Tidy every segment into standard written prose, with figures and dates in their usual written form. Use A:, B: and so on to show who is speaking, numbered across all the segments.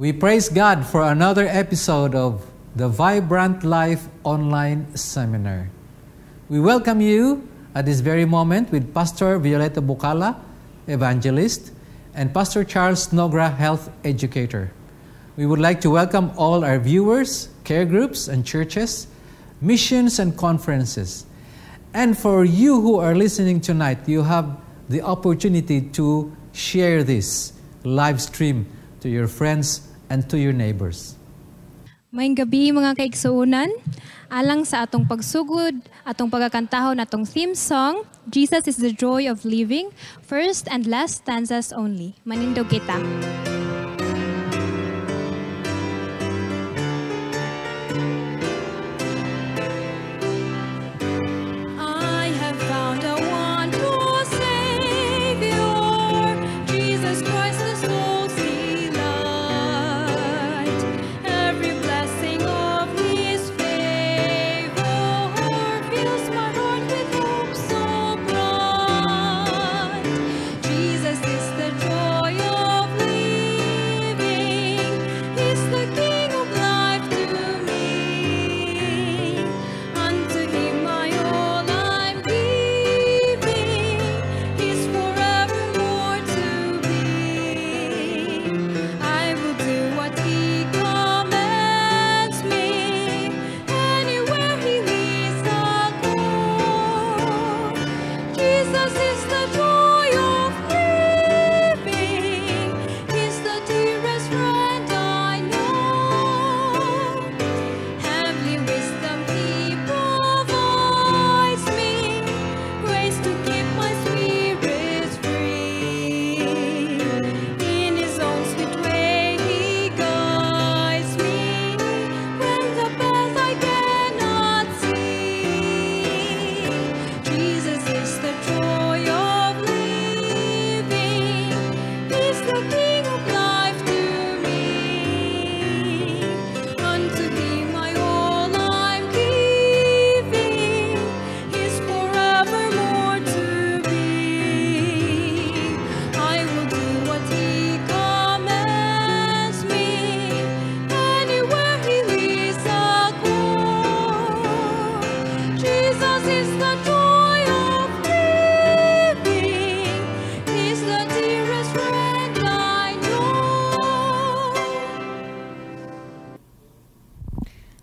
A: We praise God for another episode of the Vibrant Life Online Seminar. We welcome you at this very moment with Pastor Violeta Bucala, Evangelist, and Pastor Charles Nogra, Health Educator. We would like to welcome all our viewers, care groups and churches, missions and conferences. And for you who are listening tonight, you have the opportunity to share this live stream to your friends and to your neighbors.
B: Maayong gabi mga kaigsuunan, alang sa atong pagsugod, atong pagkakantahon atong theme song, Jesus is the Joy of Living, first and last stanzas only. Manindog kita.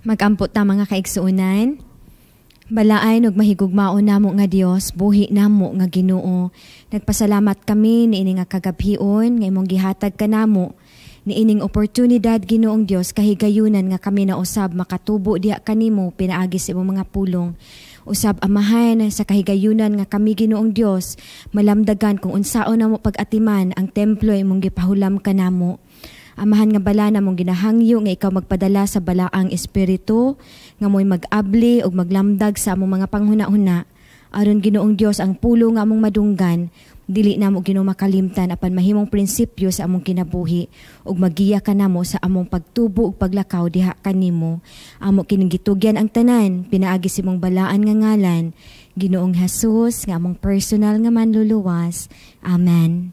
C: Mag-ampot ta mga kaigsuunan. Balaay ug mahigugmaon namo nga Dios, buhi namo nga Ginoo. Nagpasalamat kami niini nga kagabhion nga imong gihatag kanamo. Niining oportunidad Ginoong Dios kahigayunan nga kami na usab makatubo diha kanimo pinaagi sa imong mga pulong. Usab amahan sa kahigayunan nga kami Ginoong Dios malamdagan kung unsaon namo pag-atiman ang templo imong gipahulam kanamo. Amahan nga bala na mong ginahangyo nga ikaw magpadala sa balaang espiritu nga mo'y mag-abli o maglamdag sa among mga panghuna-huna. Aron Ginoong Dios ang pulo nga among madunggan, dili na mo Ginoo makalimtan apan mahimong prinsipyo sa among kinabuhi ug magiya ka namo sa among pagtubo ug paglakaw diha kanimo. Amo kining gitugyan ang tanan pinaagi sa imong balaan nga ngalan, Ginoong Hesus nga among personal nga manluluwas. Amen.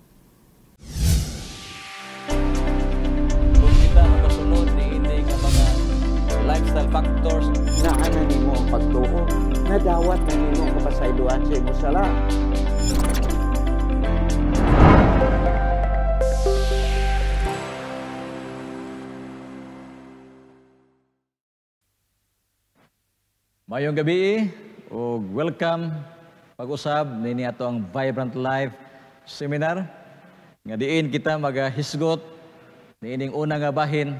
D: Lifestyle factors na ana nimo ang pagtuo na dawat na nimo ang kapasayloan sa imong sala.
E: Mayong gabi ug welcome pag-usab nini ato ang Vibrant Life Seminar nga diin kita magahisgot niining una nga bahin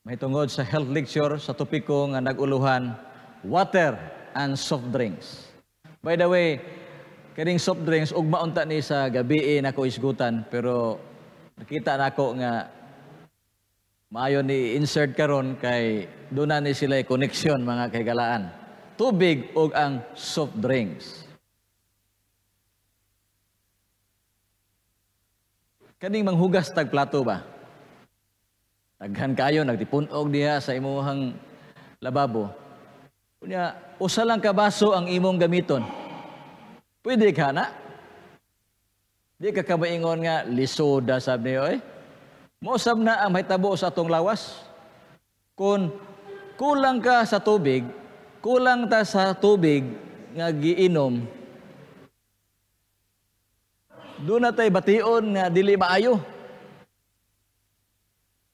E: mahitungod sa health lecture sa topiko nga naguluhan, water and soft drinks. By the way, kining soft drinks, ugma unta ni sa gabi nako isgutan, pero nakita nako nga maayo ni insert karon kay doon na ni sila connection mga kaigalaan. Tubig ug ang soft drinks. Kaning manghugas tag plato ba? Daghan kayo, nagtipunog diha sa imuhang lababo. Kunya, usa lang ka baso ang imong gamiton. Pwede ka na? Di ka kabaingon nga, lisoda sabi niyo, Mausab na ang mahitabo sa atong lawas. Kung kulang ka sa tubig, kulang ta sa tubig nga giinom, doon na tayo bation nga dili maayo.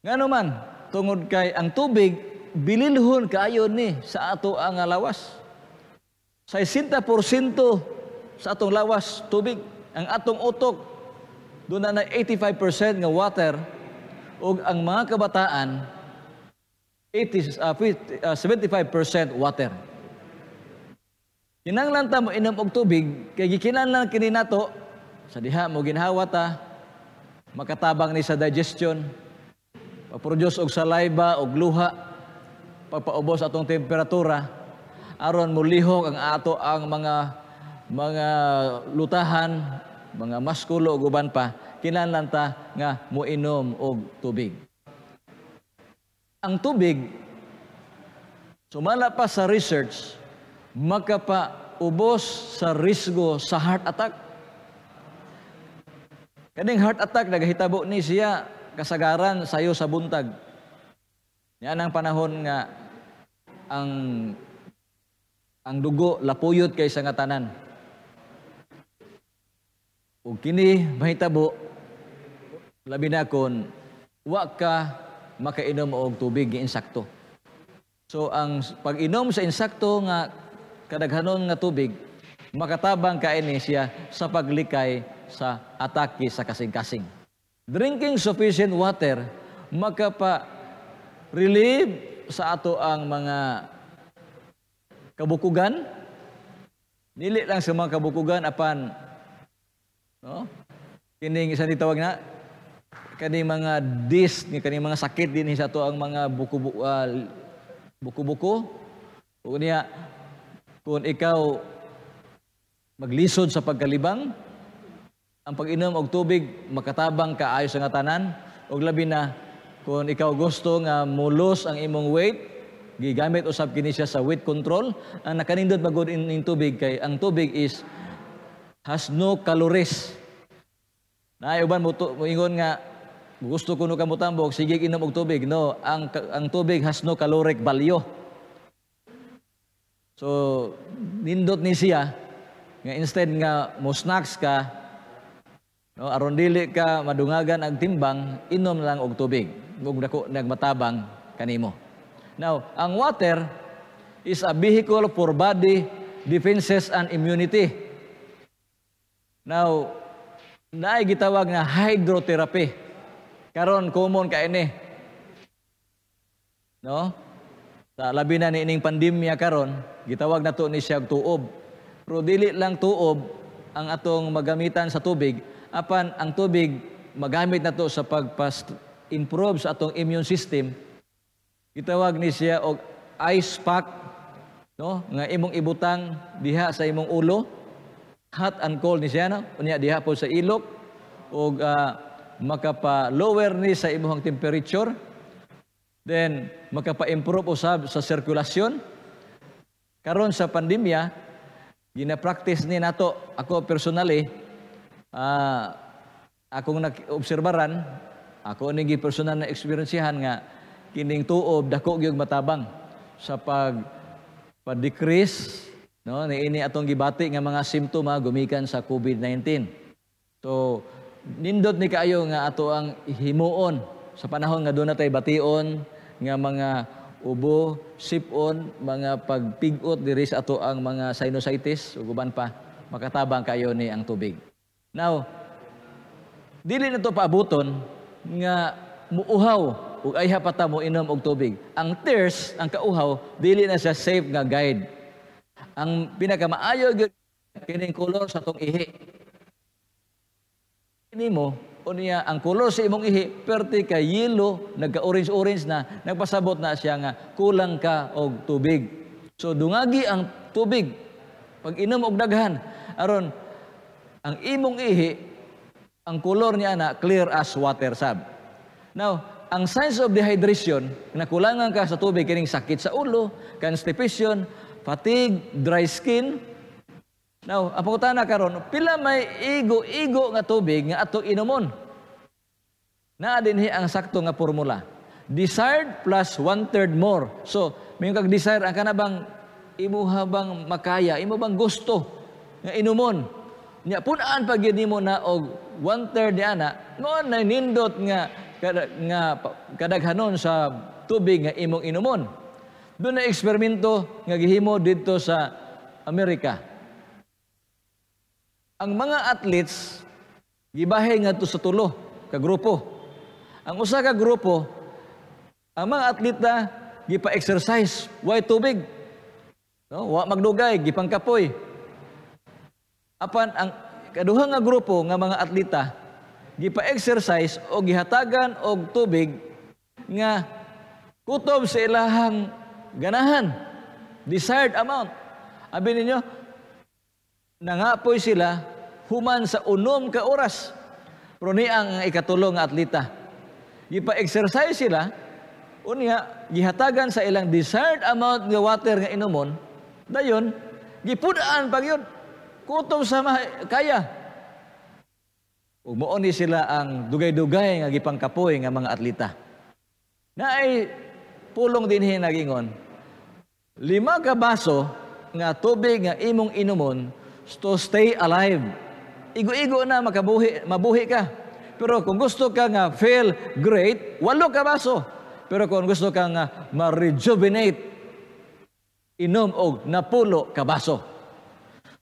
E: Nga naman, tungod kay ang tubig, bililhon kaayo ni sa ato ang lawas. Sa 60% sa atong lawas, tubig. Ang atong utok, doon na 85% nga water, ug ang mga kabataan, 75% water. Kinahanglan ta mo inom og tubig, kay gikinahanglan kini nato sa diha mo ginhawa ta, makatabang ni sa digestion, pag-produce og saliva og luha, pagpaubos atong temperatura, aron mulihok ang ato ang mga lutahan, mga maskulo ug uban pa, kinahanglan ta nga moinom og tubig. Ang tubig, sumala pa sa research, makapaubos sa risgo sa heart attack. Kaning heart attack, nagahitabo ni siya kasagaran sayo sa buntag. Yan ang panahon nga ang dugo lapuyot kaysa nga tanan. Ug kini mahitabo labi na kon wa ka makainom og tubig nga insakto. So ang pag-inom sa insakto nga kadaghanon nga tubig, makatabang kaini siya sa paglikay sa atake sa kasing-kasing. Drinking sufficient water makapa-relieve sa ato ang mga kabukugan. Dili lang sa mga kabukugan apan kining isa ni tawag na kaning mga kaning mga sakit din sa ato ang mga buko-buko. O niya kung ikaw maglisod sa pagkalibang, ang pag-inom og tubig makatabang kaayo sa nga tanan, ug labi na kung ikaw gusto nga mulos ang imong weight, gigamit usab kini siya sa weight control. Ang nakanindot magud in tubig kay ang tubig has no calories. Na uban mo ingon nga gusto kuno ka motambok, sige inom og tubig. No, ang tubig has no caloric value. So nindot ni siya nga instead nga mo snacks ka, no, aron dili ka madungagan ang timbang, inom lang og tubig. Ug dako nagmatabang kanimo. Now, ang water is a vehicle for body defenses and immunity. Now, naay gitawag nga hydrotherapy. Karon common kaini. No? Sa labi na niining pandemya karon, gitawag nato ni siya tuob. Pero dili lang tuob ang atong magamitan sa tubig, apan ang tubig magamit nato sa pagpa-improve sa atong immune system. Gitawag ni siya og ice pack, no? Nga imong ibutang diha sa imong ulo. Hot and cold ni siya, no? Unya diha po sa ilok og makapa-lower ni sa imong temperature. Then makapa-improve usab sa sirkulasyon. Karon sa pandemya, gina-practice ni nato, ako personally, akong nag-obserbaran, ako ning personal na experiencehan nga kining tuob dako gyud matabang sa pag-decrease, no, niini atong gibati nga mga simptoma gumikan sa COVID-19. So nindot ni kaayo nga ato ang himuon sa panahon nga doon natay bation nga mga ubo, sipon, mga pagpigot diri sa ato ang mga sinusitis ug uban pa, makatabang kayo ni ang tubig. Now, dili na to paabuton nga muuhaw ug ayha pa ta mo inom og tubig. Ang thirst, ang kauhaw, dili na siya safe nga guide. Ang pinakamaayo gyud kining kolor sa tong ihi. Kini mo unya ang kolor sa imong ihi perti kay yellow, nagka-orange-orange na, nagpasabot na siya nga kulang ka og tubig. So dungagi ang tubig pag inom og daghan aron ang imong ihi ang kolor niya na clear as water sab. Now, ang signs of dehydration, nakulangan ka sa tubig, kining sakit sa ulo, constipation, fatigue, dry skin. Now, ang pangutana karon, pila may igo-igo nga tubig nga ato inumon? Na dinhi ang sakto nga formula. Desired plus 1/3 more. So, may kag desire ang kanabang imo habang makaya, imo bang gusto nga inumon. Nya punaan pag yun mo na og 1/3 niya na, noon na nindot nga kadaghanon sa tubig nga imong inumon. Doon na eksperimento nga gihimo dito sa Amerika. Ang mga athletes gibahay nga to sa tulo ka grupo. Ang usa ka grupo, ang mga atleta gipa-exercise, way tubig. No, wa magdugay, gipangkapoy. Apan ang kaduha nga grupo nga mga atleta gipa-exercise o gihatagan og tubig nga kutob sa ilahang ganahan, desired amount. Abi ninyo, nangapoy sila human sa 6 ka oras. Pero ni ang ikatulong nga atleta, gipa-exercise sila, unya gihatagan sa ilang desired amount nga water nga inumon, dayon gipudaan pag yun, kutob sa kaya. Ug mao ni sila ang dugay-dugay nga gipangkapoy nga mga atleta. Naay pulong dinhi nagingon, 5 ka baso nga tubig nga imong inumon to stay alive. Igo-igo na mabuhi ka. Pero kung gusto ka nga feel great, 8 ka baso. Pero kung gusto ka nga ma-rejuvenate, inom og 10 ka baso.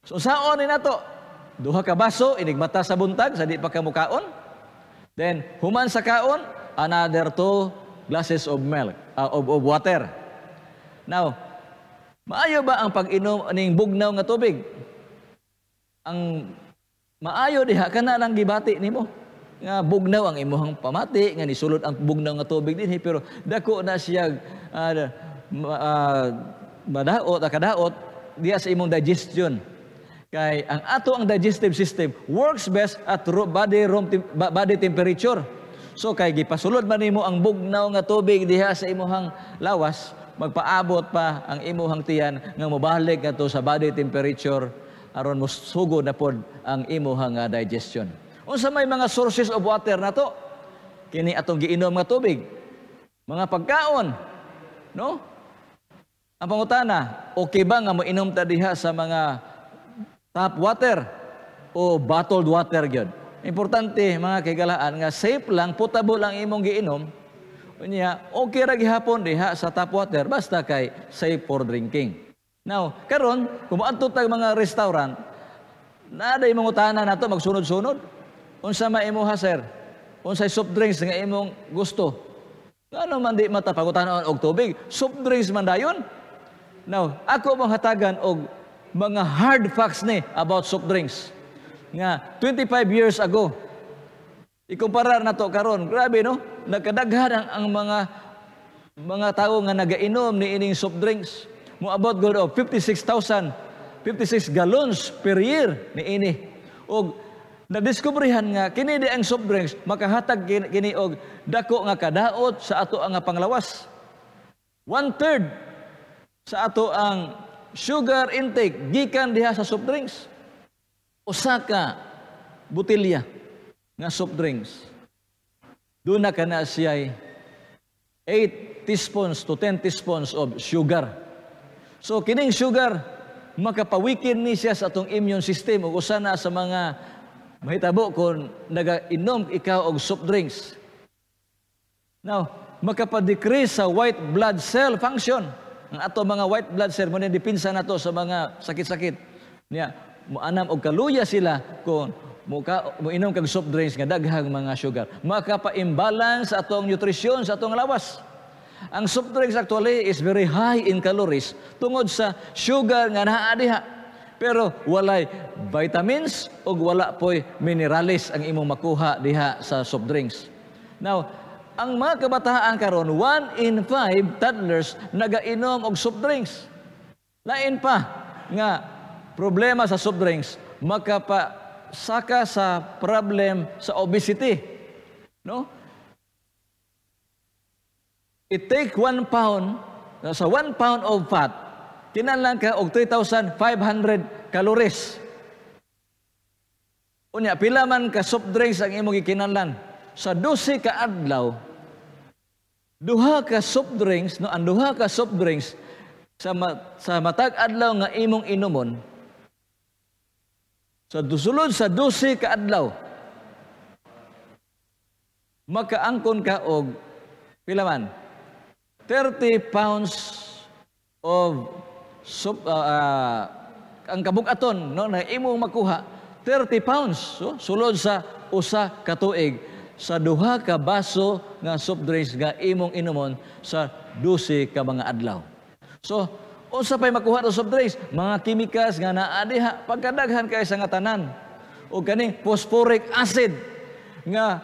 E: So saon ni nato? 2 ka baso, inigmata sa buntag, sa di pa kamukaon. Then, human sa kaon, another 2 glasses of milk, of water. Now, maayo ba ang pag-inom ning bugnaw nga tubig? Ang maayo diha kana lang gibati nimo nga bugnaw ang imong pamati nga nisulod ang bugnaw nga tubig dinhi, pero dako na siya madaot kadaot diha sa imong digestion. Kay ang ato ang digestive system works best at body temperature. So kay gipasulod man nimo ang bugnaw nga tubig diha sa imong lawas, magpaabot pa ang imong tiyan nga mobalik ato sa body temperature aron mo sugod na pod ang imong digestion. Unsa may mga sources of water nato? Kini atong giinom nga tubig. Mga pagkaon, no? Ang pangutana, okay ba nga moinom ta diha sa mga tap water o bottled water gyud? Importante mga kaigalaan nga safe lang, potable lang imong giinom. Unya, okay ra gihapon diha sa tap water basta kay safe for drinking. Now, karon kung moadto tag mga restaurant, naaday mangutana nato magsunod-sunod. Unsa may imuha sir? Unsay soft drinks nga imong gusto? Ngano man di mata pangutanon og tubig? Soft drinks man dayon. Now, ako mong hatagan og mga hard facts ni about soft drinks. Nga 25 years ago, ikumpara nato karon, grabe no? Nagkadaghan ang mga tao nga nagainom ni ining soft drinks. Moabot gud og 56 gallons per year ni ini. Og nadiskubrihan nga kini di ang soft drinks makahatag kini og dako nga kadaot sa ato ang panglawas. 1/3 sa ato ang sugar intake gikan diha sa soft drinks. Usa ka botelya nga soft drinks, doon na ka na siya 8 teaspoons to 10 teaspoons of sugar. So, kining sugar, makapawikin ni siya sa atong immune system o usa na sa mga mahitabo kung nag-inom ikaw og soft drinks. Now, makapa-decrease sa white blood cell function. Ang ato mga white blood cell, muna dipinsa na to sa mga sakit-sakit. Niya, muanam og kaluya sila kung muinom kag soft drinks nga daghang mga sugar. Makapa-imbalance sa atong nutrisyon, sa atong lawas. Ang soft drinks actually is very high in calories tungod sa sugar nga naa diha. Pero walay vitamins o wala po'y minerales ang imong makuha diha sa soft drinks. Now, ang mga kabataan karon, 1 in 5 toddlers nagainom og soft drinks. Lain pa nga problema sa soft drinks, makapasaka sa problem sa obesity. No? It take 1 pound, sa 1 pound of fat, kinahanglan ka og 3,500 calories. Unya, pila man ka soft drinks ang imong gikinahanglan? sa 12 ka adlaw, duha ka soft drinks, no, ang duha ka soft drinks sa matag adlaw nga imong inumon, sa sulod sa 12 ka adlaw, makaangkon ka og pila man 30 pounds of soup, ang kabugaton, no, na imong makuha 30 pounds, so sulod sa usa ka tuig sa duha ka baso nga soft drinks nga imong inumon sa 12 ka mga adlaw. So unsa pay makuha sa soft drinks? Mga chemicals nga naa diha pagkadaghan kay sa nga tanan. O kani phosphoric acid nga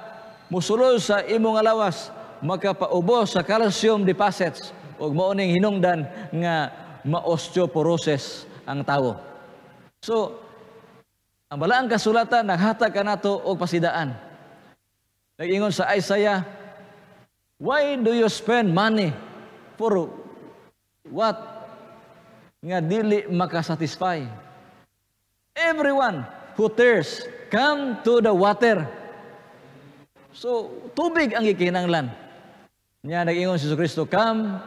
E: musulod sa imong alawas, makapaubos sa calcium deposits ug mao ning hinungdan nga ma-osteoporosis ang tawo. So ang balaang kasulatan naghatag kanato og pasidaan. Nag-ingon sa Isaiah, why do you spend money for what nga dili makasatisfy? Everyone who thirsts, come to the water. So, tubig ang ikinanglan. Nya nag-ingon si Kristo, come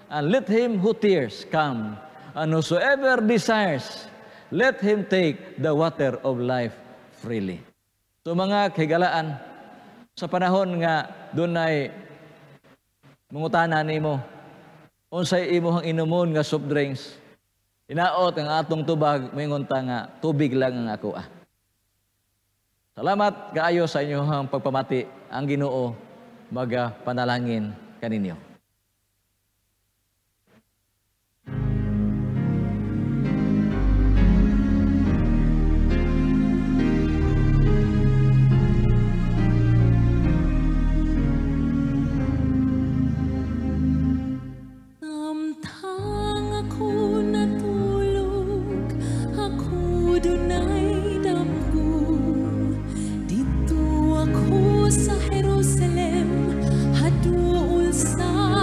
E: and let him who thirsts come, and whosoever desires, let him take the water of life freely. So mga kahigalaan, sa panahon nga dunay mangutana nimo, unsay imong inumon nga soft drinks, inaot ang atong tubag, moingon ta nga tubig lang ang ako. Salamat kaayo sa inyong pagpamati. Ang Ginoo magapanalangin kaninyo.
F: Sa Jerusalem, haduol sa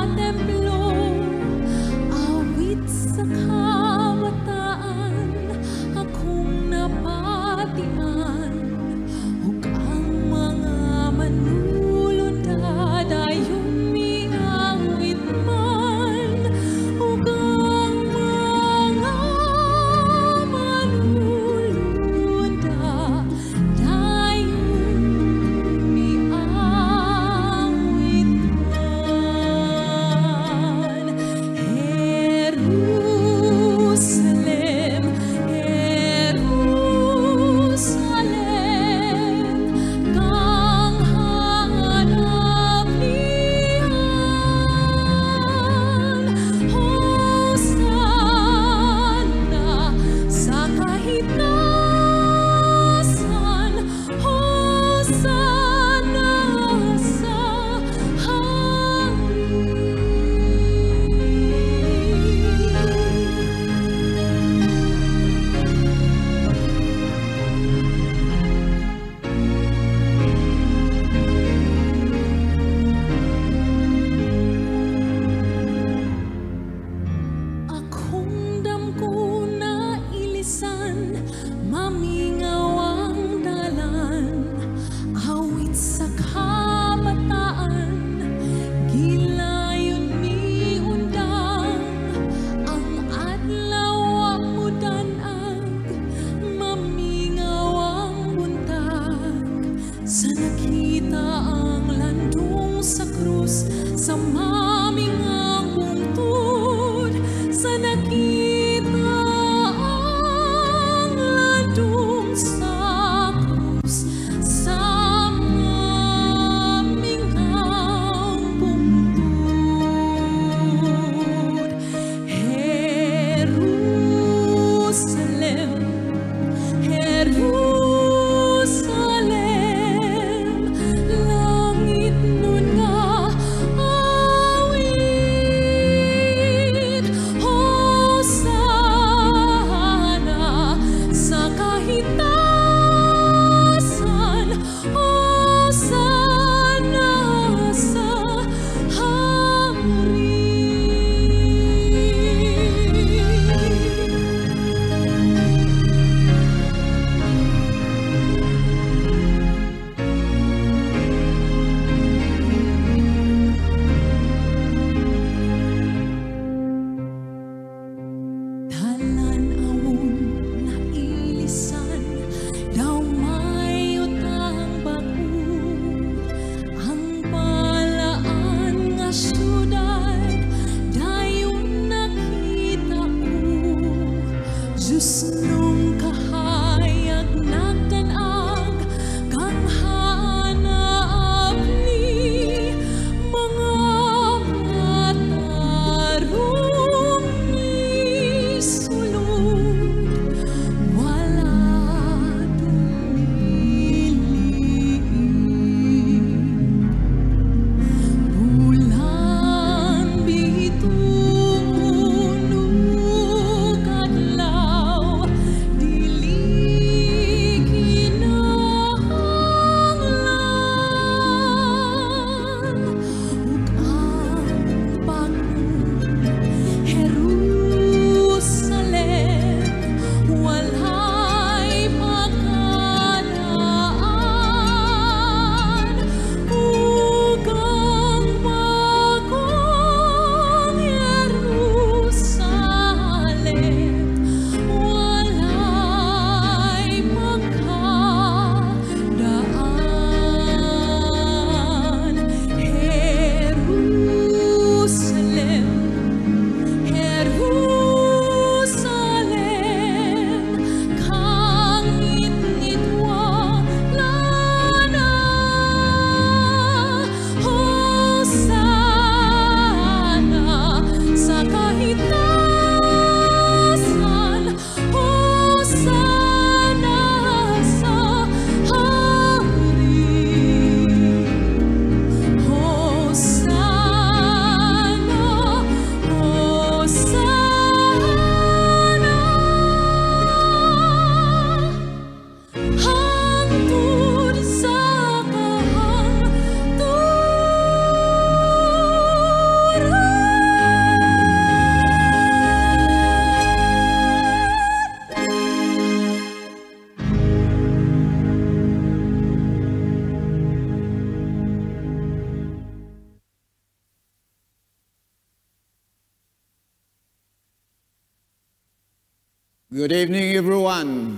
F: Good evening, everyone.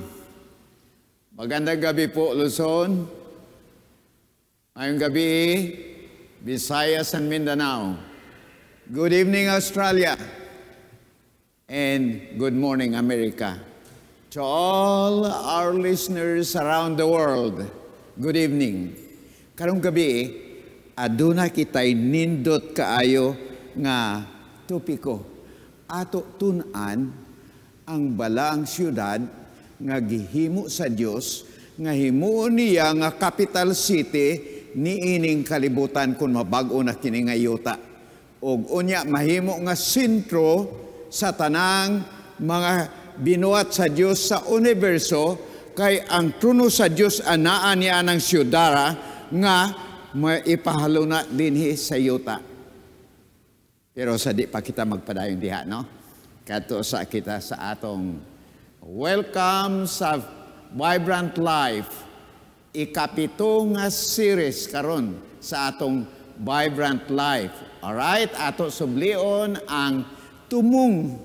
F: Magandang gabi po, Luzon. Ngayong gabi, Visayas and Mindanao. Good evening, Australia. And good morning, America. To all our listeners around the world, good evening. Karong gabi, aduna kitay nindot kaayo nga topiko. Ato tunan ang balaang syudad nga gihimo sa Dios nga himuon niya nga capital city niining kalibutan kun mabag-o na kini nga yuta. Og unya mahimo nga sentro sa tanang mga binuhat sa Dios sa universo kay ang trono sa Dios anaa niya ng syudara nga maipahaluna dinhi sa yuta. Pero sa di pa kita magpadayon diha, no? Kato sa kita sa atong welcome sa Vibrant Life. Ikapito nga series karon sa atong Vibrant Life. Alright, ato sublion ang tumong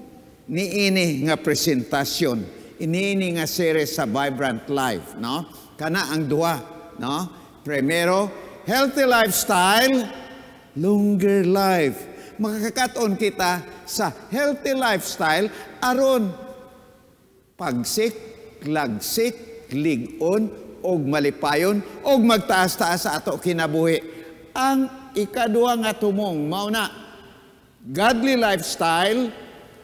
F: niini nga presentasyon. Iniini nga series sa Vibrant Life, no? Kana ang duha, no? Primero, healthy lifestyle, longer life. Makakakaton kita sa healthy lifestyle aron pagsik, lagsik, ligon, og malipayon, og magtaas-taas sa ato kinabuhi. Ang ikaduha nga tumong, mauna, godly lifestyle,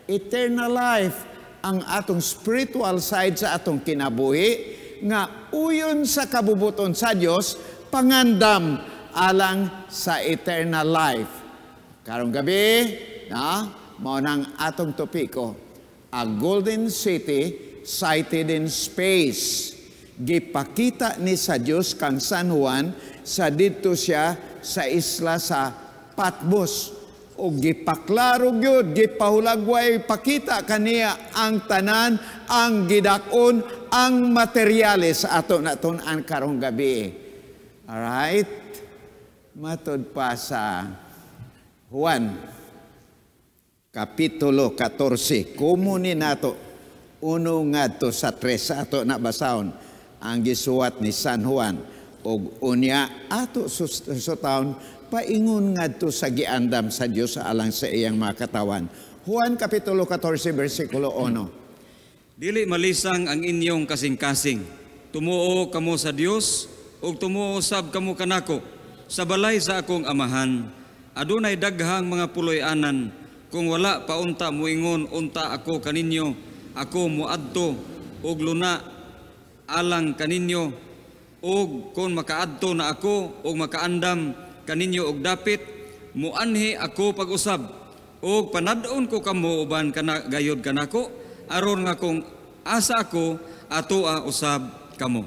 F: eternal life, ang atong spiritual side sa atong kinabuhi, nga uyon sa kabubuton sa Dios, pangandam alang sa eternal life. Karong gabi, mao nang atong topiko, a golden city sighted in space. Gipakita ni sa Dios kang San Juan sa dito siya sa isla sa Patmos. O gipaklaro gyud, gipahulagway pakita kaniya ang tanan, ang gidakon, ang materyales sa ato natun-an karong gabi. Alright? Matod pa sa Juan, Kapitulo 14. Kumunin nato, uno nga to sa 3 ato na basahon, ang gisuwat ni San Juan. O unya ato susutaon, paingon nga to sa giandam sa Dios alang sa iyang mga katawan. Juan Kapitulo 14, versikulo 1.
G: Dili malisang ang inyong kasing-kasing. Tumuo kamo sa Dios, o tumuo sab kamo kanako. Sa balay sa akong amahan, adunay daghang mga puloy-anan. Kung wala paunta muingon unta ako kaninyo, ako muadto og luna alang kaninyo. Og kung makaadto na ako og makaandam kaninyo og dapit, muanhi ako pag-usab. Og panadon ko kamo uban kana gayod kanako, aron nga kung asa ako atoa usab kamo.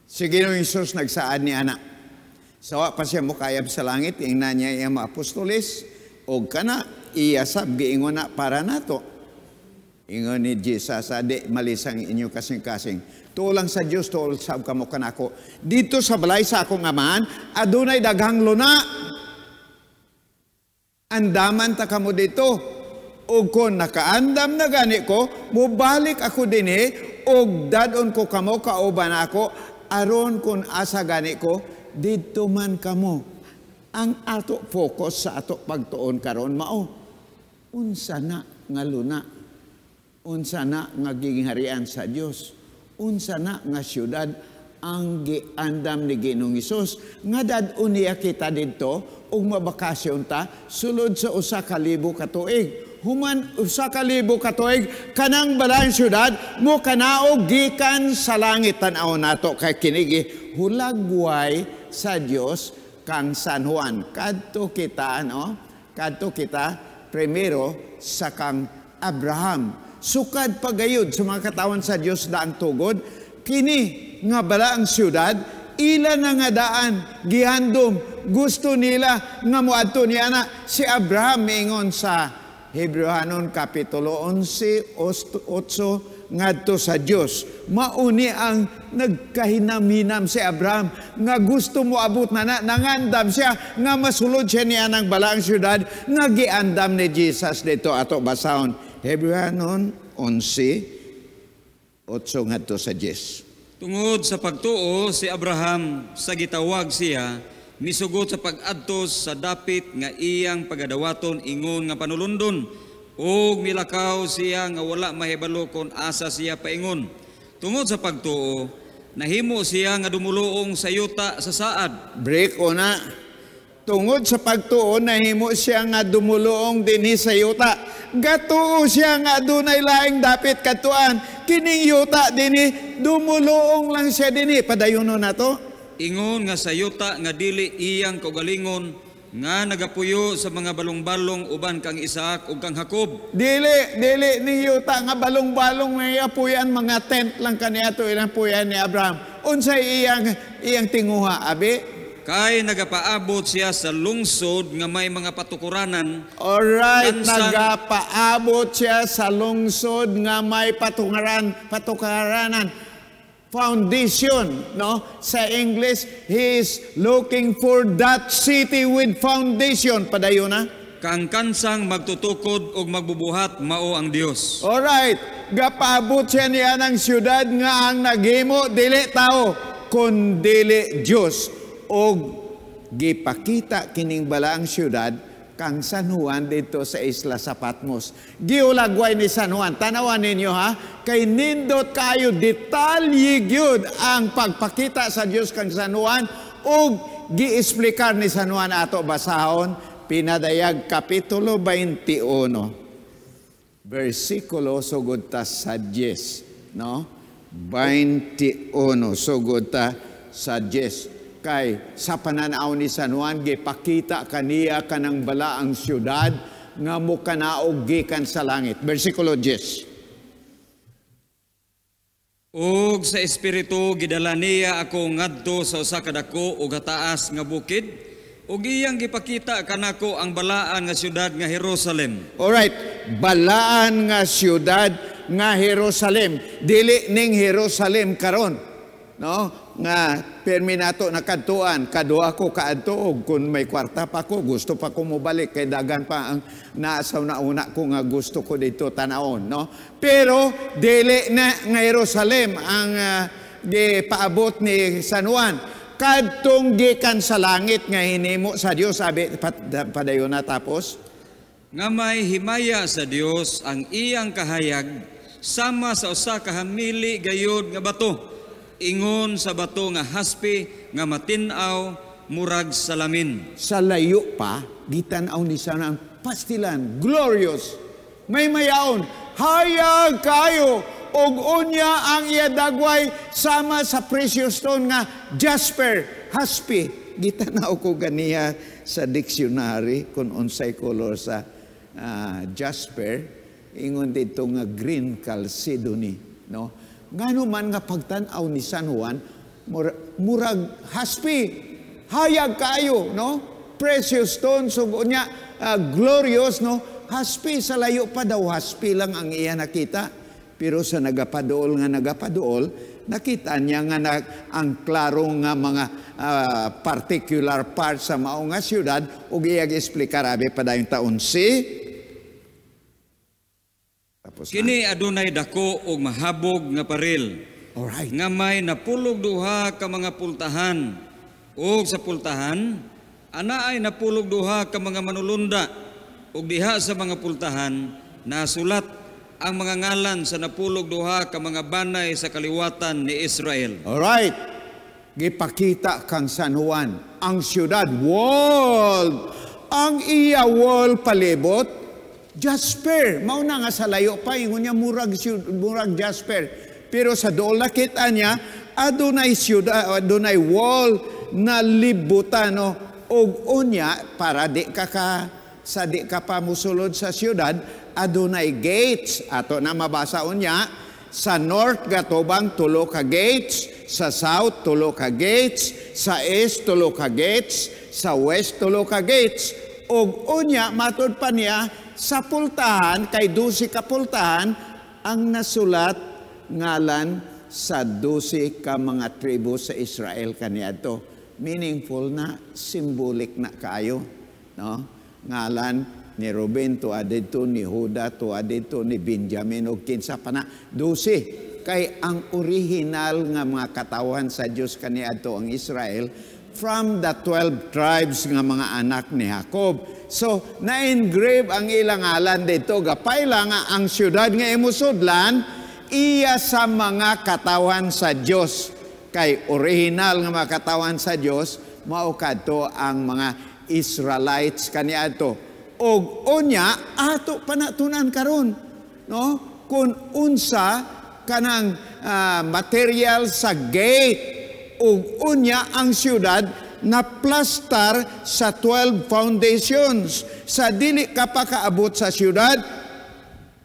F: Si Ginoong Hesus nagsaad ni anak. Sawa pa siya mukayab sa langit, ingnan niya iyang mga apostoles, o kana, iyasab, giingon na para nato. Ingon ni Jesus, adi malisang inyo kasing-kasing. Tulang sa Diyos, tuol sab kamo kanako. Dito sa balay sa akong amahan, adunay daghang luna. Andaman ta kamo dito. O kung nakaandam na gani ko, mubalik ako din o dadon ko kamo, kauban ako, aron kung asa gani ko, dito man kamo. Ang ato focus sa ato pagtuon karon mao. Unsa na nga luna? Unsa na nga gingharian sa Dios? Unsa na nga syudad ang giandam ni Ginoong Hesus? Nga dad-on niya kita dito ug mabakasyon ta sulod sa 1,000 ka tuig. Human 1,000 ka tuig kanang balang syudad mo kanaog gikan sa langit tan-aw nato kay kinigi hulagway sa Dios kang San Juan. Kadto kita, no? Kadto kita primero sa kang Abraham. Sukad pagayod sa mga katawan sa Dios daang tugod, kini nga bala ang syudad, ila na nga daan, gihandom, gusto nila nga muadto niya na si Abraham mingon sa Hebrehanon Kapitulo 11, 8, ngadto sa Dios. Mauni ang nagkahinam-hinam si Abraham nga gusto mo abot na nangandam siya nga masulod siya niya ng balaang syudad nga giandam ni Jesus dito ato basahon. Hebrehanon 11, 8 ngadto sa 10.
G: Tungod sa pagtuo si Abraham sa gitawag siya, misugot sa pag-adtos sa dapit nga iyang pagadawaton ingon nga panulundon, ug milakaw siya nga wala mahibalo kon asa siya paingon. Tungod sa pagtuo, nahimo siya nga dumuluong sa yuta sa saad.
F: Break o na. Tungod sa pagtuo, nahimo siya nga dumuluong dinhi sa yuta. Gatuo siya nga dunay laing dapit katuan. Kining yuta dinhi, dumuluong lang siya dinhi. Padayono na to.
G: Ingon nga sa yuta nga dili iyang kaugalingon nga nagapuyo sa mga balong-balong uban kang Isaac ug kang Jacob.
F: Dili ni yuta nga balong-balong na iapuyan mga tent lang kaniadto ilang puyan ni Abraham. Unsay iyang tinguha abi?
G: Kay nagapaabot siya sa lungsod nga may mga patukuranan.
F: Alright, nagapaabot siya sa lungsod nga may patukaranan. Foundation, no? Sa English, he is looking for that city with foundation. Padayon na.
G: Kang kansang magtutukod og magbubuhat mao ang Dios.
F: Alright, gapaabot siya niya ng syudad nga ang naghimo dili tao, kundi Dios. O gipakita kining balaang syudad kang San Juan dito sa isla sa Patmos. Giulagway ni San Juan. Tanawan ninyo ha, kay nindot kayo detalye gyud ang pagpakita sa Dios kang San Juan o gi-explicar ni San Juan ato basahon pinadayag kapitulo 21 versikulo sugod ta sa 10, no? 21 sugod ta sa 10. Kay sa pananaw ni San Juan, gipakita kaniya kanang balaang syudad nga mukanaog gikan sa langit. Versikulo 10.
G: Og sa espiritu gidala niya ako ngadto sa usa ka dako ug taas nga bukid, ug iyang gipakita kanako ang balaan nga syudad nga Jerusalem.
F: Alright, balaan nga syudad nga Jerusalem. Dili ning Jerusalem karon, no? Nga perminato na kadtuan, kadua ko kaadto og kun may kwarta pa ko, gusto pa ko mobalik kay dagan pa ang naasaw na una ko nga gusto ko dito tanawon, no? Pero dili na nga Jerusalem ang gipaabot ni San Juan. Kadtong gikan sa langit nga hinimo sa Dios, sabi padayon na tapos
G: nga may himaya sa Dios ang iyang kahayag sama sa usa ka hamili gayod nga bato. Ingon sa bato nga haspe nga matinaw murag salamin.
F: Sa layo pa, gitanaw ni sana ang pastilan, glorious. May mayaon, hayag kayo, og unya ang iya dagway sama sa precious stone nga jasper, haspe. Gitanaw ko ganiya sa dictionary kung unsay color sa jasper, ingon dito nga green chalcedony, no? Ngano man nga pagtan-aw ni San Juan, murag haspi, hayag kayo, no? Precious stone, so niya, glorious, no? Haspi, sa layo pa daw, haspi lang ang iya nakita. Pero sa nagapadool, nakita niya nga ang klarong nga mga particular parts sa maong nga syudad, o giyag explicar, abe pa dahil taon
G: Kini adunay dako og mahabog nga paril.
F: Alright.
G: Nga may napulog duha ka mga pultahan. Og sa pultahan, ana ay napulog duha ka mga manulunda. Og diha sa mga pultahan, nasulat ang mga ngalan sa napulog duha ka mga banay sa kaliwatan ni Israel.
F: Alright. Gipakita kang San Juan, ang syudad, wall. Ang iya wall palibot, jasper, mauna nga sa layo pa, ingon niya murag jasper. Pero sa dool nakita niya, adunay syudad, adunay wall na libutan, no? Og unya, para di ka pa musulod sa syudad, adunay gates. Ato na mabasa unya, sa north gatubang 3 ka gates, sa south 3 ka gates, sa east 3 ka gates, sa west 3 ka gates. Og unya, matod pa niya, sa pultahan, kay 12 ka pultahan, ang nasulat ngalan sa 12 ka mga tribo sa Israel kaniadto. Meaningful na, symbolic na kayo. No? Ngalan ni Ruben, tuwa dito, ni Huda, tuwa dito, ni Benjamin, o kinsa pa na, 12. kay ang original nga mga katawan sa Dios kaniadto ang Israel from the 12 tribes nga mga anak ni Jacob. So, na-engrave ang ilang ngalan dito. Gapayla nga ang syudad nga imusudlan, iya sa mga katawan sa Diyos. Kay original nga mga katawan sa Diyos, mao kadto ang mga Israelites kaniadto. Og unya, ato panatunan karon, no? Kung unsa kanang material sa gate, ug unya ang syudad na plastar sa 12 foundations. Sa dili ka pa kaabot sa syudad,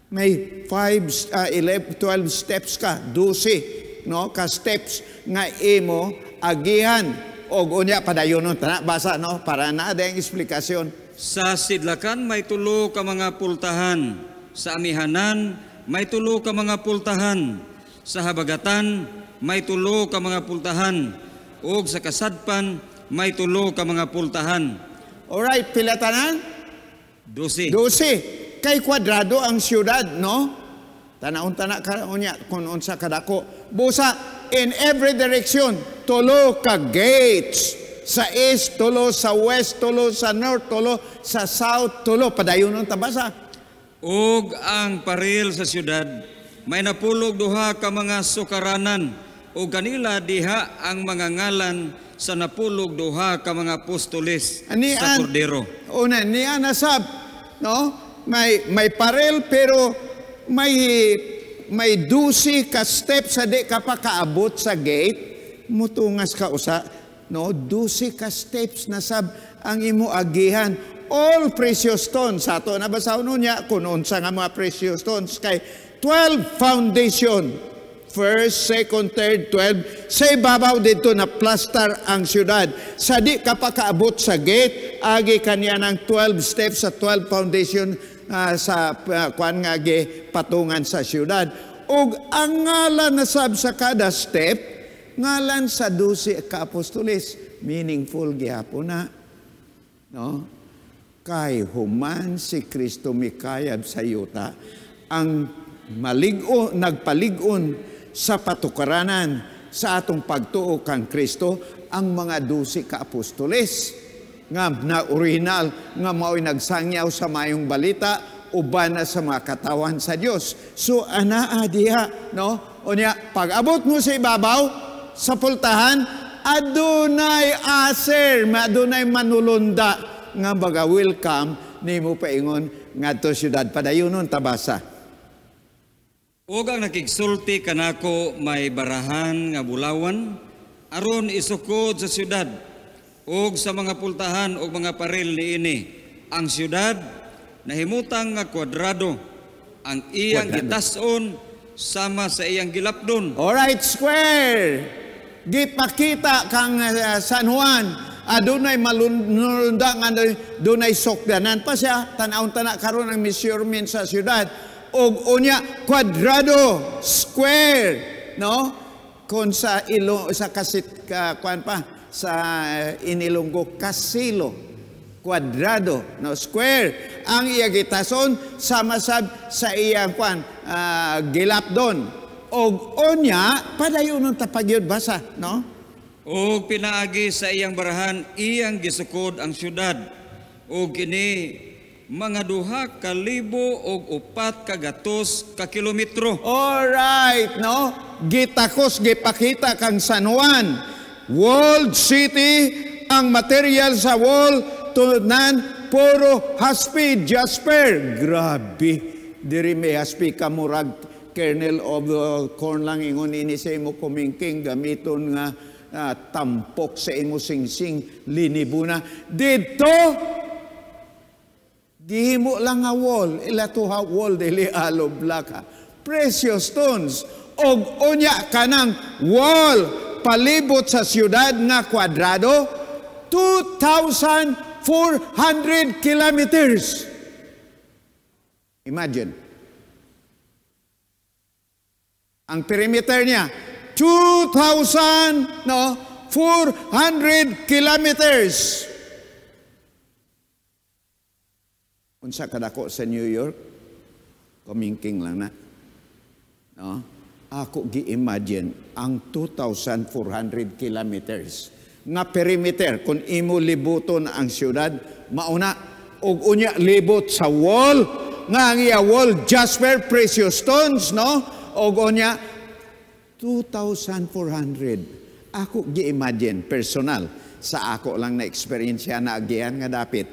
F: may 12 steps ka, 12, no? Ka steps nga imo agihan. Og unya padayonon tana basa, no? Para na ang eksplikasyon.
G: Sa sidlakan may tulo ka mga pultahan, sa amihanan may tulo ka mga pultahan, sa habagatan may tulo ka mga pultahan, ug sa kasadpan may tulo ka mga pultahan.
F: Alright, pila tanan?
G: 12.
F: 12. Kay kwadrado ang syudad, no? Tanaon-tana ka unya kung unsa kadako. Busa, in every direction, tulo ka gates. Sa east, tulo, sa west, tulo, sa north, tulo, sa south, tulo. Padayonon tabasa.
G: Ug ang paril sa syudad may napulog duha ka mga sukaranan, o kanila diha ang mga ngalan sa napulog duha ka mga apostoles sa Kordero.
F: Una, niya nasab, no? May parel pero may 12 ka steps sa di ka pa kaabot sa gate, mutungas ka usa, no? 12 ka steps nasab ang imo agihan. All precious stones. Sa ato na basahon niya kung unsa nga mga precious stones kay 12 foundation. First, second, third, 12. Sa ibabaw dito na plaster ang syudad. Sa di ka pa kaabot sa gate, agi kanya ng 12 steps sa 12 foundation sa kuan nga patungan sa syudad. Ug ang ngalan na sab sa kada step, ngalan sa 12 ka apostoles. Meaningful gihapon na. No? Kay human si Kristo mikayab sa yuta, ang nagpaligon sa patukaranan sa atong pagtuo kang Kristo ang mga 12 ka apostoles nga na original nga mao'y nagsangyaw sa mayong balita uban na sa mga katawan sa Dios. So anaa diha, no? Unya pag-abot mo sa ibabaw sa pultahan, adunay aser, adunay manulunda nga baga welcome nimo paingon ngadto syudad. Padayonon tabasa.
G: Og ang nakigsulti kanako may barahan nga bulawan aron isukod sa syudad og sa mga pultahan og mga paril niini. Ang syudad nahimutang nga kwadrado, ang iyang gitas-on sama sa iyang gilapdon.
F: Alright, square. Gipakita kang San Juan, adunay malunda nga dunay sokdanan pa siya. Tan-aon tana karon ang measurement sa syudad. Og unya kwadrado, square, no? Kung sa sa kasit kuan pa sa Inilonggo kasilo, kwadrado, no? Square. Ang iya gitason sama sa iyang kuan gilapdon. Og unya padayon tapagyod basa, no?
G: Og pinaagi sa iyang barahan iyang gisukod ang syudad. Og kini mga 2,400 ka kilometro.
F: Alright, no? Gitakos, gipakita kang San Juan. Walled city, ang material sa wall, tunan, puro haspi, jasper. Grabe. Diri may haspi kamurag kernel of corn lang ingon ini sa imo kumingking gamiton nga tampok sa imo singsing linibuna. Dito, gihimo lang nga wall, ilatuha wall dili alo blaka. Precious stones. Og unya kanang wall palibot sa syudad nga kwadrado 2,400 kilometers. Imagine. Ang perimeter niya 2,400 kilometers. Unsa kadako sa New York? Kumingking lang na. No? Ako gi-imagine ang 2,400 kilometers nga perimeter kung imo libuton ang syudad, mauna og unya libot sa wall nga ang iya wall jasper, precious stones, no? Og unya 2,400. Ako gi-imagine personal sa ako lang na eksperyensya na agian nga dapit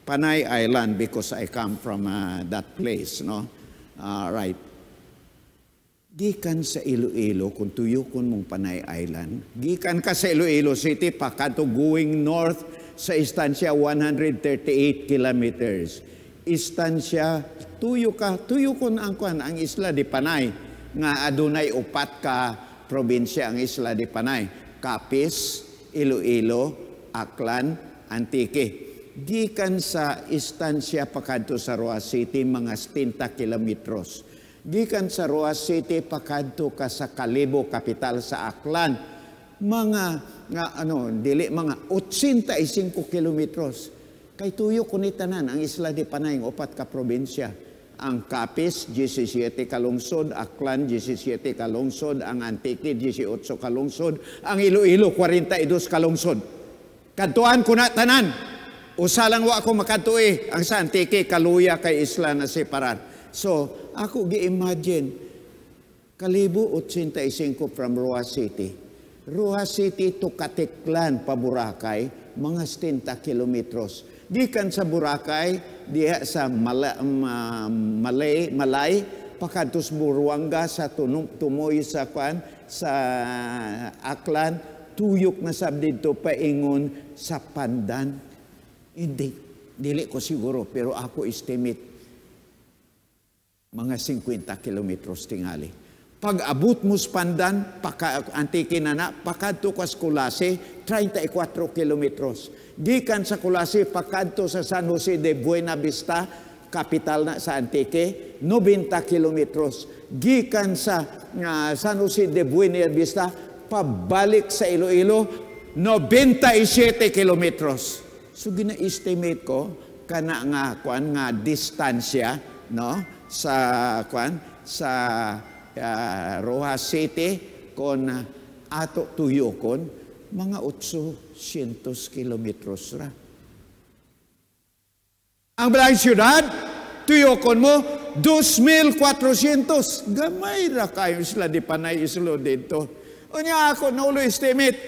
F: Panay Island because I come from that place, no? Right. Gikan sa Iloilo, kung tuyukon mong Panay Island, gikan ka sa Iloilo City, pakato going north sa istansya 138 kilometers. Istansya, tuyukon ang isla di Panay, nga adunay upat ka probinsya ang isla di Panay. Capiz, Iloilo, Aklan, Antique. Gikan sa istansya pakadto sa Roa City, mga 70 kilometros. Gikan sa Roa City pakadto ka sa Kalibo, kapital sa Aklan, mga 85 kilometros. Kay tuyo kunitanan ang isla di Panay, upat ka probinsya. Ang Capiz 17 ka lungsod, Aklan 17 ka lungsod, ang Antique 18 ka lungsod, ang Iloilo 42 ka lungsod. Kadtuan ko na tanan. Usa lang wa ako makadtui ang sa Antique kaluya kay isla na separar. So, ako gi-imagine, Kalibo 85 from Roa City. Roa City to Katiklan pa Boracay, mga 70 kilometros. Gikan sa Boracay, diha sa Malay, pakadtos Buruanga sa Tumoy sa Aklan, tuyok na sab dito paingon sa Pandan. Hindi, dili ko siguro, pero ako estimate mga 50 kilometros tingali. Pag abot mo sa Pandan, Antique na pakadto ka sa Kulase, 34 kilometros. Gikan sa Kulase, pakadto sa San Jose de Buena Vista, kapital na sa Antique, 90 kilometros. Gikan sa San Jose de Buena Vista, pabalik sa Iloilo, 97 kilometros. So gina-estimate ko kana nga distansya, no, sa Roa City kon ato tuyokon mga 800 kilometros ra. Ang balang syudad tuyokon mo 2,400. Gamay ra kayo sila di Panay islo dito. Unya ako naulo estimate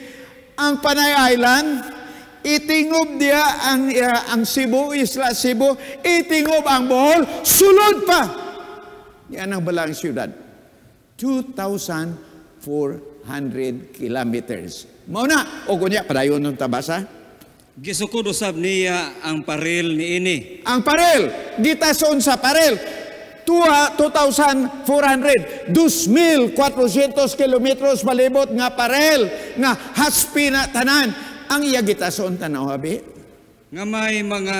F: ang Panay Island, itingob dia ang Cebu, Isla Cebu, itingob ang Bohol, sulod pa. Yan ang balang syudad. 2,400 kilometers. Mauna, o kunya, padayon ng tabasa.
G: Gisukod usab niya ang parel ni ini.
F: Ang parel, gitason sa parel, 2,400, 2,400 kilometros palibot nga parel, nga haspi na tanan. Ang iya gitason tanaw habi.
G: Nga may mga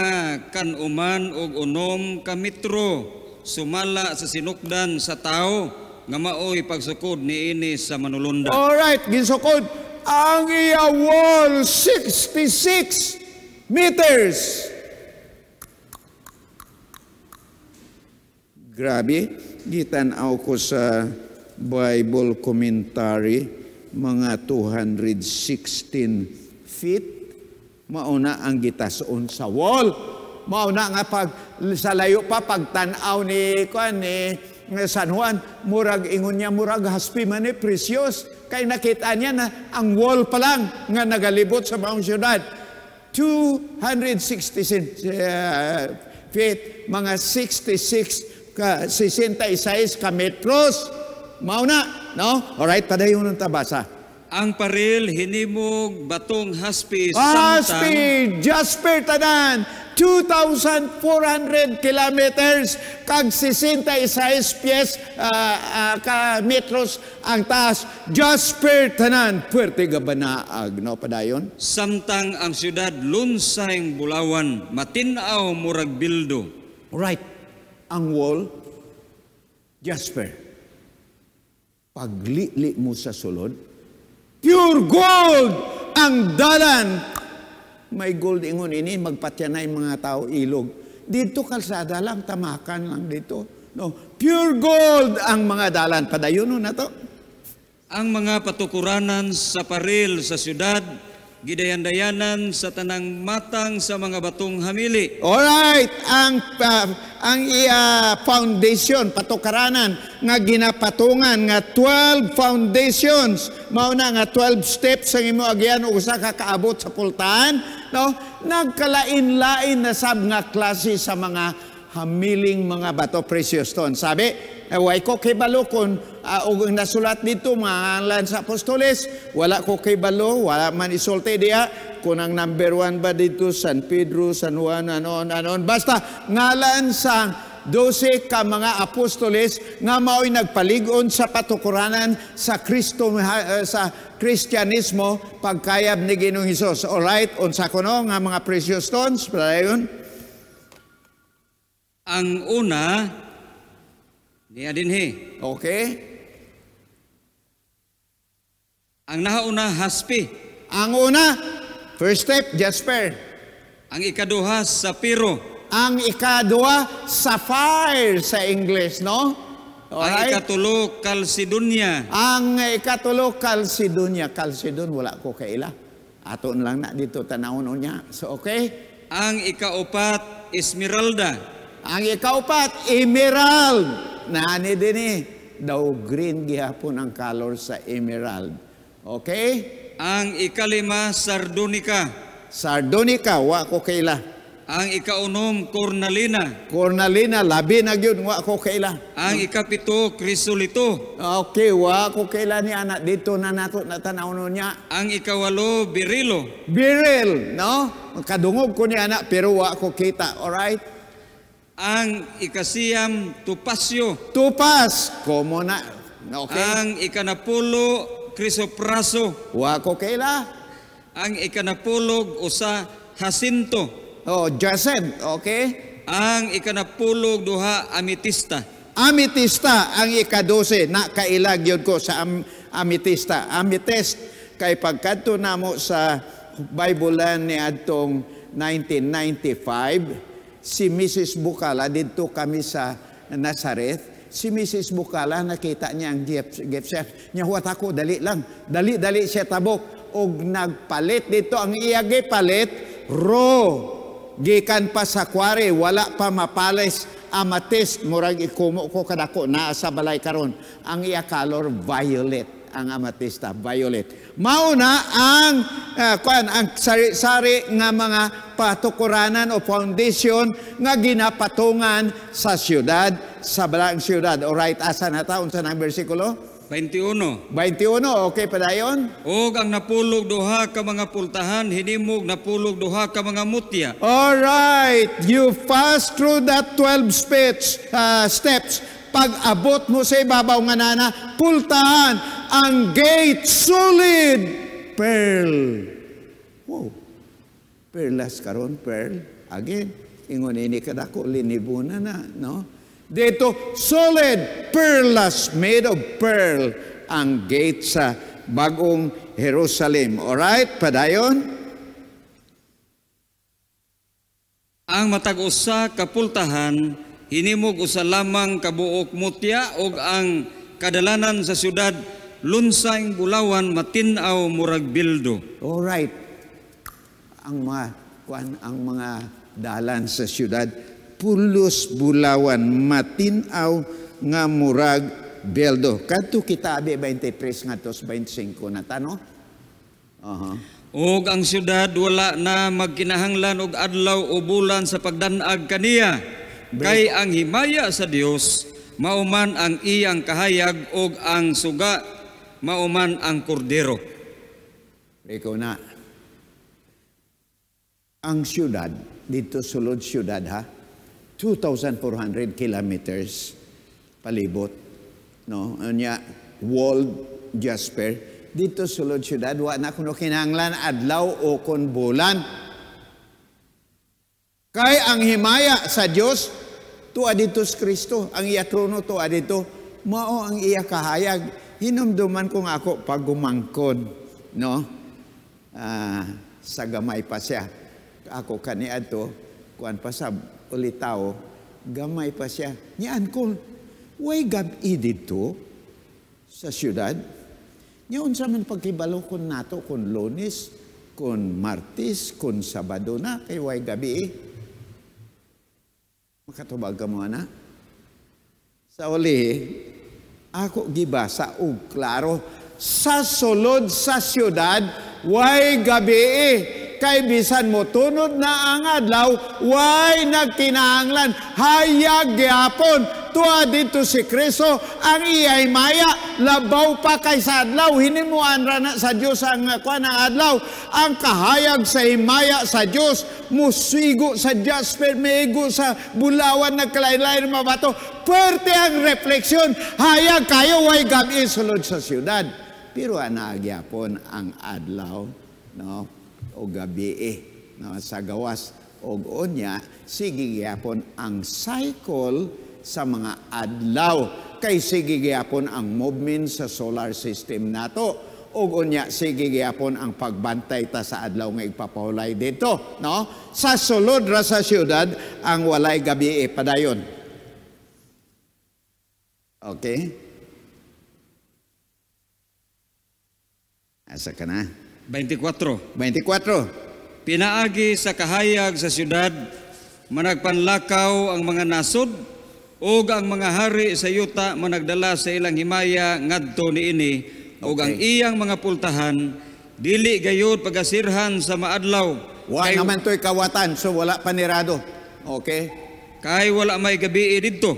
G: kanuman o unom ka metro sumala sa sinukdan sa tao nga maoy pagsukod ni ini sa manulunda.
F: Alright, ginsukod. Ang iya wall 66 meters. Grabe, gitanaw ko sa Bible commentary, mga 216 feet, mauna ang gitason sa wall. Mauna nga pag sa layo pa pagtanaw ni San Juan, murag ingon niya, murag haspi man ni precious. Kay nakita niya na ang wall pa lang nga nagalibot sa maong syudad. 266 feet, mga 66 ka metros. Mauna, no? Alright, padayon ng tabasa.
G: Ang paril hinimog batong haspi
F: Haspi, Jasper tanan, 2,400 kilometers, kag 66 pies ka metros ang taas. Jasper tanan, puwerte gabanaag, no, padayon?
G: Samtang ang syudad lunsayng bulawan, matinaw murag bildo.
F: Right, ang wall, Jasper. Paglili mo sa sulod, pure gold ang dalan. May gold ingon ini, magpatyanay mga tao ilog. Dito kalsada lang, tamakan lang dito. No, pure gold ang mga dalan. Padayon na to.
G: Ang mga patukuranan sa paril sa syudad, gidayan-dayanan sa tanang matang sa mga batong hamili.
F: Alright, ang foundation, patukaranan, nga ginapatungan, nga 12 foundations, mauna nga 12 steps ang imo agyan o usa ka kaabot sa pultahan, no? Nagkalain-lain na sab nga klase sa mga hamiling mga bato, precious stone. Sabi, way ko kay balo kung nasulat dito mga ngalan sa apostoles, wala ko kay balo, wala man isulti diya, kung ang number 1 ba dito, San Pedro, San Juan, anon. Basta ngalan sa 12 ka mga apostoles nga mao'y nagpaligon sa patukuranan sa Kristo, sa Kristyanismo pagkayab ni Ginoong Hesus. Alright, unsa kuno nga mga precious stones, padayon.
G: Ang una, niya dinhi.
F: Okay.
G: Ang nahauna, haspi.
F: Ang una, first step, jasper.
G: Ang ikaduha, sapiro.
F: Ang ikadua, sapphire sa English, no?
G: Ang
F: Alright.
G: ikatulo, kalsidunya.
F: Ang ikatulo, kalsidunya. Kalsidun, wala ko kaila. Aton lang na dito, tanawon niya. So, okay.
G: Ang ikaupat, esmeralda.
F: Ang ikaupat, emerald. Nani din daw green gihapon ang color sa emerald. Okay?
G: Ang ikalima, sardonica.
F: Sardonica, wa ko kaila.
G: Ang ikaunom, cornalina.
F: Cornalina, labi na yun, wa ko kaila.
G: Ang ikapito, krisolito.
F: Okay, wa ko kaila ni anak dito na nato natanaw niya.
G: Ang ikawalo, birilo.
F: Beryl, no? Kadungog ko ni anak pero wa ko kita. Alright?
G: Ang ikasiyam, tupasyo.
F: Tupas, komo na. Okay?
G: Ang ikanapulo, krisopraso.
F: Wa ko kaila.
G: Ang ikanapulog, usa, hasinto.
F: Oh, Jacen, okay?
G: Ang ikanapulog, duha, ametista.
F: Ametista ang ika-12 na kailag yun ko sa ametista. Ametist kay pagkadto namo sa Biblean ni adtong 1995, si Mrs. Bukala dito kami sa Nazareth. Si Mrs. Bukala nakita niya ang gift shop. Nya huwat ako dali lang. Dali siya tabok og nagpalit dito ang iyagi palit raw gikan pa sa kware wala pa mapalis amethyst murag ikumo ko kadako naa sa balay karon. Ang iya color violet. Ang amethysta violet. Mauna ang ang sari-sari nga mga patukuranan o foundation nga ginapatungan sa syudad, sa balang syudad. Alright, asa na ta unsa nang bersikulo?
G: 21.
F: 21, okay padayon.
G: Og ang napulog duha ka mga pultahan, hinimog napulog duha ka mga mutya.
F: Alright, you pass through that 12 steps. Pag abot mo sa ibabaw nga nana, pultahan, ang gate, solid, pearl. Wow. Perlas karon, pearl. Again, ingon ini kadako, linibunan na, no? Dito, solid, perlas, made of pearl, ang gate sa bagong Jerusalem. Alright, padayon?
G: Ang matag-usa ka pultahan, hinimog usa lamang kabuok mutya og ang kadalanan sa syudad lunsang bulawan matinaw murag bildo.
F: Alright. Ang mga dalan sa syudad pulos bulawan matinaw nga murag bildo. Kadto kita abi 23 ngadtos 25 na tano.
G: Og ang syudad wala na magkinahanglan og adlaw o bulan sa pagdanag kaniya. Kay ang himaya sa Dios mauman ang iyang kahayag og ang suga mauman ang kordero.
F: Ikaw na. Ang syudad dito sulod syudad ha 2,400 kilometers palibot, no? Anya walled jasper dito sulod syudad wa na kuno kinahanglan adlaw o kon bulan. Kay ang himaya sa Dios tuwa dito sa Kristo, ang iya trono tuwa dito, mao ang iya kahayag. Hinumduman ko nga ako pag gumangkod, no? Sa gamay pa siya. Ako kaniadto, kuan pa sa ulitaw, gamay pa siya. Niyaan ko, way gabi dito sa syudad. Niyaon sa man pagkibalo kun nato, kun Lunes, kun Martes, kun Sabado na, kay way gabi Makatubag ka mo na. Sa uli, ako gibasa og klaro, sa sulod sa syudad, way gabi kay bisan mo tunod na ang adlaw, way nagkinahanglan, hayag gyapon, tuwa dito si Kristo, ang iyay maya, labaw pa kay sa adlaw, hinimuan ra na sa Dios ang kuan ang adlaw, ang kahayag sa himaya sa Dios, musigo sa jasper, meigo sa bulawan nagkalain-lain mabato, puwerte ang refleksyon, hayag kayo, way gabi sulod sa syudad. Pero anagyapon ang adlaw, no? O gabi no, sa gawas o onya, sige gyapon ang cycle sa mga adlaw, kay sige gyapon ang movement sa solar system nato, o onya sige gyapon ang pagbantay ta sa adlaw nga igpapahulay dito, no? Sa sulod ra sa syudad ang walay gabi padayon. Okay? Asa ka na?
G: 24.
F: Pinaagi
G: sa kahayag sa syudad, managpanlakaw ang mga nasod, ug ang mga hari sa yuta managdala sa ilang himaya ngadto niini, ug ang iyang mga pultahan, dili gayud pagasirhan sa maadlaw.
F: Wa naman to'y kawatan, so wala panirado. Okay?
G: Kay wala may gabi didto.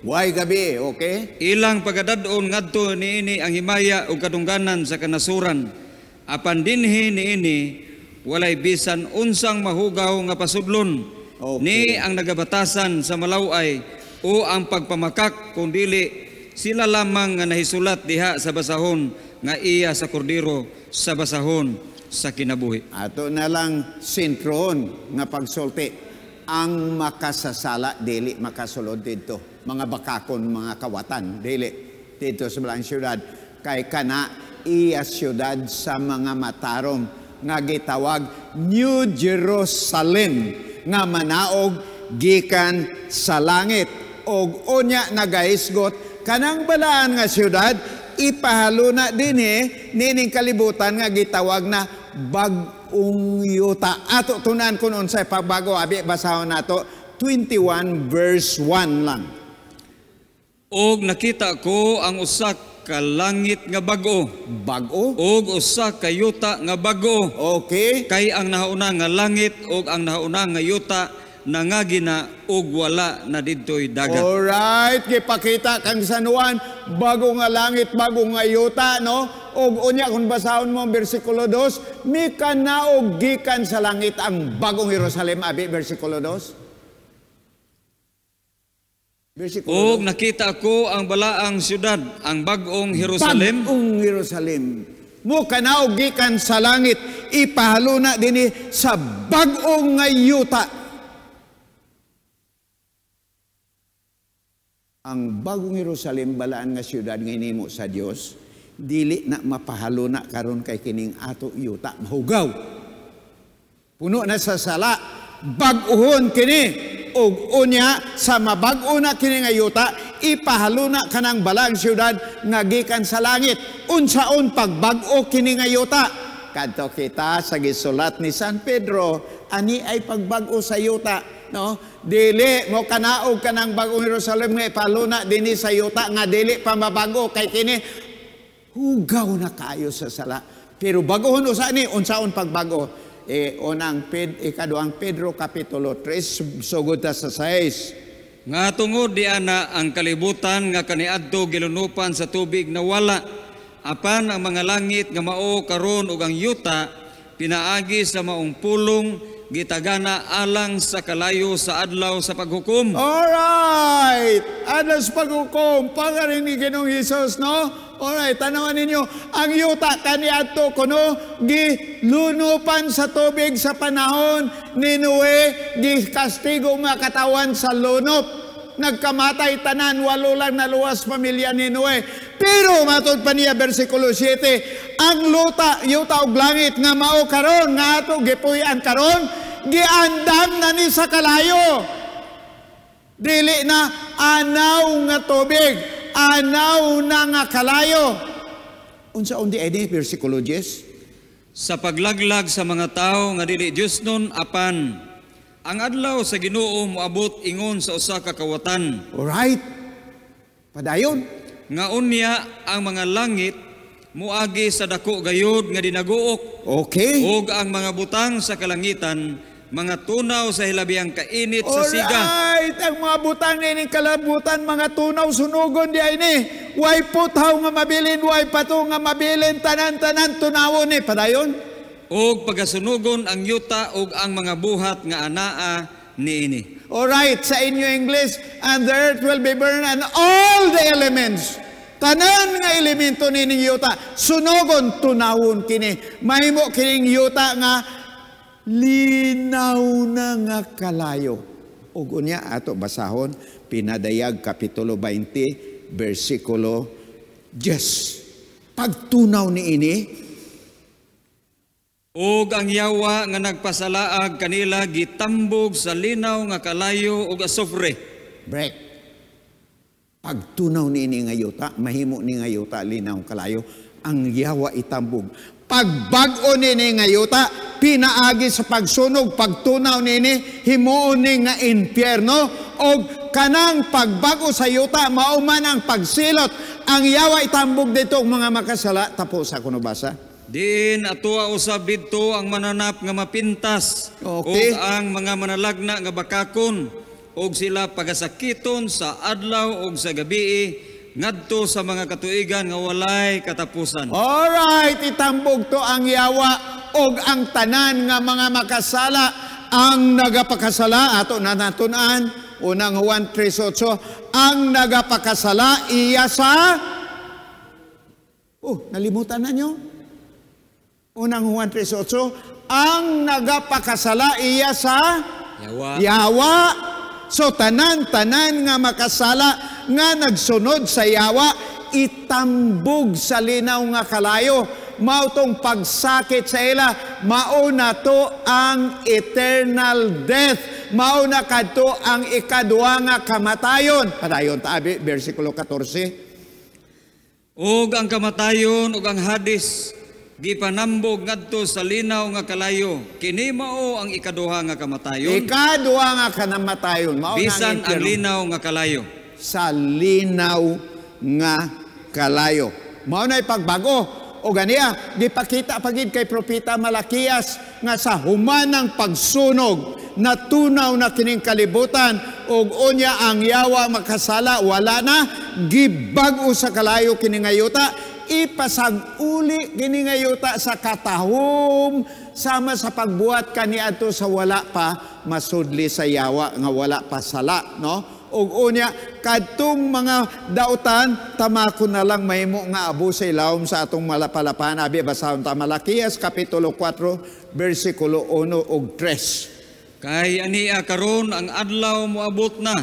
F: Way gabi, okay?
G: Ilang pagadadon ngadto niini ang himaya ug kadungganan sa kanasuran. Apan dinhi niini walay bisan unsang mahugaw nga pasudlon, ni ang nagabatasan sa malaway o ang pagpamakak, kundili sila lamang nga nahisulat diha sa basahon nga iya sa kordero sa basahon sa kinabuhi.
F: Ato na lang sintron nga pagsulti, ang makasasala dili makasulod dito, mga bakakon, mga kawatan dili dito sa balang syudad, kay kana iya syudad sa mga matarong nga gitawag New Jerusalem nga manaog gikan sa langit, og unya nagaisgot kanang balaan nga syudad ipahalo na dinhi nining kalibutan nga gitawag na bag-ong yuta. Ato tunan kun unsay pagbago, abi basahon nato 21 verse 1 lang.
G: Og nakita ko ang usak ka langit nga bag-o.
F: Bag-o?
G: Og usa ka yuta nga bag-o.
F: Okay.
G: Kay ang nahauna nga langit og ang nahauna nga yuta nangagina og wala na didtoy dagat.
F: Alright, gipakita kang sanuan, bago nga langit, bago nga yuta, no? Og unya kung basahon mo bersikulo 2, mika na og gikan sa langit ang bagong Jerusalem, abi bersikulo 2.
G: Og nakita ko ang balaang syudad, ang bagong Jerusalem.
F: Bagong Jerusalem. Mo kanaog gikan sa langit, ipahalo na dinhi sa bagong nga yuta. Ang bagong Jerusalem, balaan nga syudad nga hinimo sa Dios, dili na mapahalo na karon kay kining ato yuta mahugaw. Puno na sa sala, bag-uhon kini. Og unya sa mabag-o na kini nga yuta, ipahalo na kanang balang syudad nga gikan sa langit. Unsaon pagbag-o kini nga yuta? Kadto kita sa gisulat ni San Pedro, ani ay pagbag-o sa yuta, no? Dili mo kanaog kanang bagong Jerusalem nga ipahalo na dinhi sa yuta nga dili pa mabago kay kini hugaw na kayo sa sala. Pero bagohon usa ni unsaon pagbago? Unang ikaduang Pedro kapitulo 3 sugod ta sa 6.
G: Nga tungod di ana ang kalibutan nga kaniadto gilunupan sa tubig na wala, apan ang mga langit nga mao karon ug ang yuta pinaagi sa maong pulong gitagana alang sa kalayo sa adlaw sa paghukom.
F: Alright! Adlaw sa paghukom, pagaring ni Ginoong Hesus, no? Alright, tanawan ninyo, ang yuta kaniadto kuno gilunupan sa tubig sa panahon ni Noe, gikastigo mga katawan sa lunop. Nagkamatay tanan, 8 lang naluwas pamilya ni Noe. Pero matod pa niya versikulo 7, ang yuta og langit nga mao karon nga ato gipuy-an karon, giandam na ni sa kalayo. Dili na anaw nga tubig, anaw na nga kalayo. Unsa undi ini bersikulo 10?
G: Sa paglaglag sa mga tao nga dili Dios nun apan, ang adlaw sa Ginoo moabot ingon sa usa ka kawatan.
F: Alright. Padayon.
G: Nga unya ang mga langit muagi sa dako gayod nga dinaguok.
F: Okay.
G: Ug ang mga butang sa kalangitan mga tunaw sa hilabiyang kainit sa siga.
F: Alright, ang mga butang na ining kalabutan, mga tunaw sunugon di ini. Way puthaw nga mabilin, way pato nga mabilin, tanan-tanan tunawon ni. Padayon.
G: Og pagasunugon ang yuta og ang mga buhat nga anaa niini.
F: Alright, sa inyo English, and the earth will be burned and all the elements. Tanan nga elemento nining yuta, sunugon tunawon kini. Mahimo kining yuta nga linaw na nga kalayo. Ug unya ato basahon Pinadayag kapitulo 20 bersikulo 10. Pagtunaw ni ini,
G: ug ang yawa nga nagpasalaag kanila gitambog sa linaw nga kalayo ug asufre.
F: break. Pagtunaw ni ini nga yuta, mahimo ni nga yuta linaw kalayo, ang yawa itambog. Pagbag-o nini nga yuta, pinaagi sa pagsunog, pagtunaw nini, himuon ni nga impyerno, o kanang pagbago sa yuta, mauman ang pagsilot, ang yawa itambog dito mga makasala. Tapos ako nabasa.
G: Diin atua usab didto ang mananap nga mapintas,
F: Okay.
G: ug ang mga manalagna nga bakakon, ug sila pagasakiton sa adlaw ug sa gabii, ngadto sa mga katuigan nga walay katapusan.
F: Alright, itambog to ang yawa og ang tanan nga mga makasala, ang nagapakasala ato na natunan unang Juan 3:8, ang nagapakasala iya sa nalimutan na nyo? Unang Juan 3:8, ang nagapakasala iya sa yawa. So tanan-tanan nga makasala nga nagsunod sa yawa, itambog sa linaw nga kalayo. Mao tong pagsakit sa ila, mao na to ang eternal death. Mao na kadto ang ikaduha nga kamatayon. Padayon ta abi bersikulo 14.
G: Ug ang kamatayon ug ang Hades gipanambog ngadto sa linaw nga kalayo. Kini mao ang ikaduha nga kamatayon.
F: Ikaduha nga kamatayon, mao
G: Bisan
F: na
G: ang linaw nga kalayo.
F: sa linaw nga kalayo. Mao na pagbago. O ganiya, gipakita pagid kay propeta Malakias nga sa humanang pagsunog natunaw na kining kalibutan ug unya ang yawa makasala wala na, gibag-o sa kalayo kini nga yuta, ipasag-uli kini nga yuta sa katahom sama sa pagbuhat kaniadto sa wala pa masudli sa yawa nga wala pa sala, no? Ug unya kadtong mga dautan tamako na lang mahimo nga abo sa ilawom sa atong malapalapan. Abi basahon ta Malakias kapitulo 4 bersikulo 1 ug 3.
G: Kay ania karon ang adlaw moabot na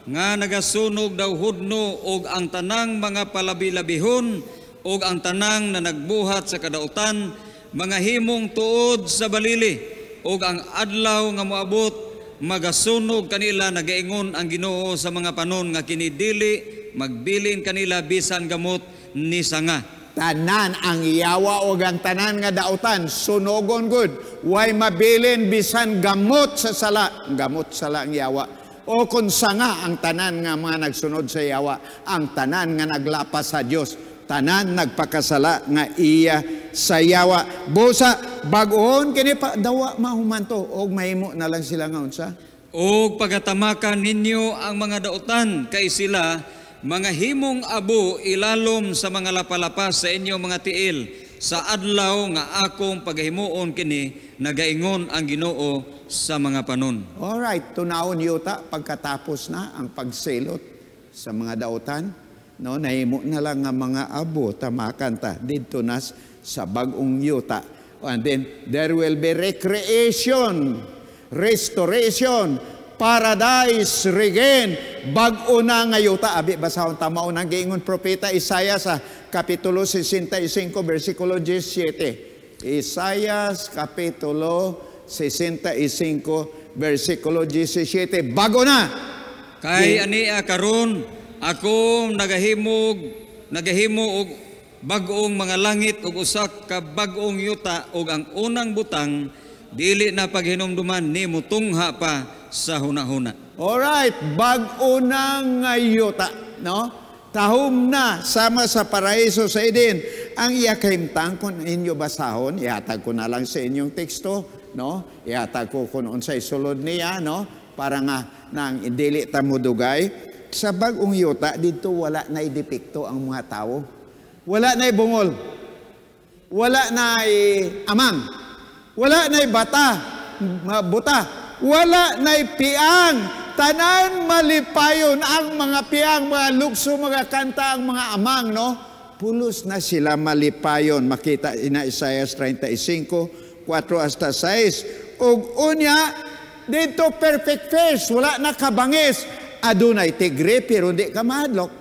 G: nga nagasunog daw hudno og ang tanang mga palabi-labihon og ang tanang na nagbuhat sa kadautan mga himong tuod sa balili og ang adlaw nga moabot magasunog kanila nagaingon ang Ginoo sa mga panon nga kinidili magbilin kanila bisan gamot ni sanga.
F: Tanan ang yawa o ang tanan nga dautan sunogon good, way mabilin bisan gamot sa sala, gamot sala ang yawa. O kung sanga ang tanan nga mga nagsunod sa yawa, ang tanan nga naglapas sa Dios, tanan nagpakasala nga iya sa yawa. Busa bag-on kini pa dawa mahumanto og mahimo na lang sila nga unsa.
G: Og pagatamakan ninyo ang mga dautan kay sila mga himong abo ilalom sa mga lapalapas sa inyo mga tiil sa adlaw nga akong pagahimuon kini nagaingon ang Ginoo sa mga panon.
F: Alright, tunawon yuta pagkatapos na ang pagsilot sa mga dautan, no, nahimo na lang nga mga abo tamakan ta didto nas sa bag-ong yuta. And then there will be recreation, restoration, paradise regain, bag-o na nga yuta. Abi basahon ta mao nang giingon propeta Isaiah sa kapitulo 65 bersikulo 17. Isaiah kapitulo 65 bersikulo 17. Bago na
G: Kay ania karon ako nagahimo og bag-ong mga langit ug usak ka bag-ong yuta ug ang unang butang dili na paghinumduman nimo tungha pa sa hunahuna.
F: Alright, bag-o na ngayota, no? Tahom na sama sa paraiso sa Eden. Ang iyakahimtang kung inyo basahon, ihatag ko na lang sa inyong teksto, no? Ihatag ko kung unsay sulod niya, no? Para nga nang dili ta mudugay. Sa bag-ong yuta dito wala na depekto ang mga tao. Wala na bungol. Wala na amang. Wala na bata, buta. Wala na piang. Tanan malipayon ang mga piang, mga lukso, mga kanta, ang mga amang, no? Pulos na sila malipayon. Makita ina Isaiah 35, 4 hasta 6. Ug unya, dito perfect face, wala na kabangis. Adunay tigre pero di ka madlok.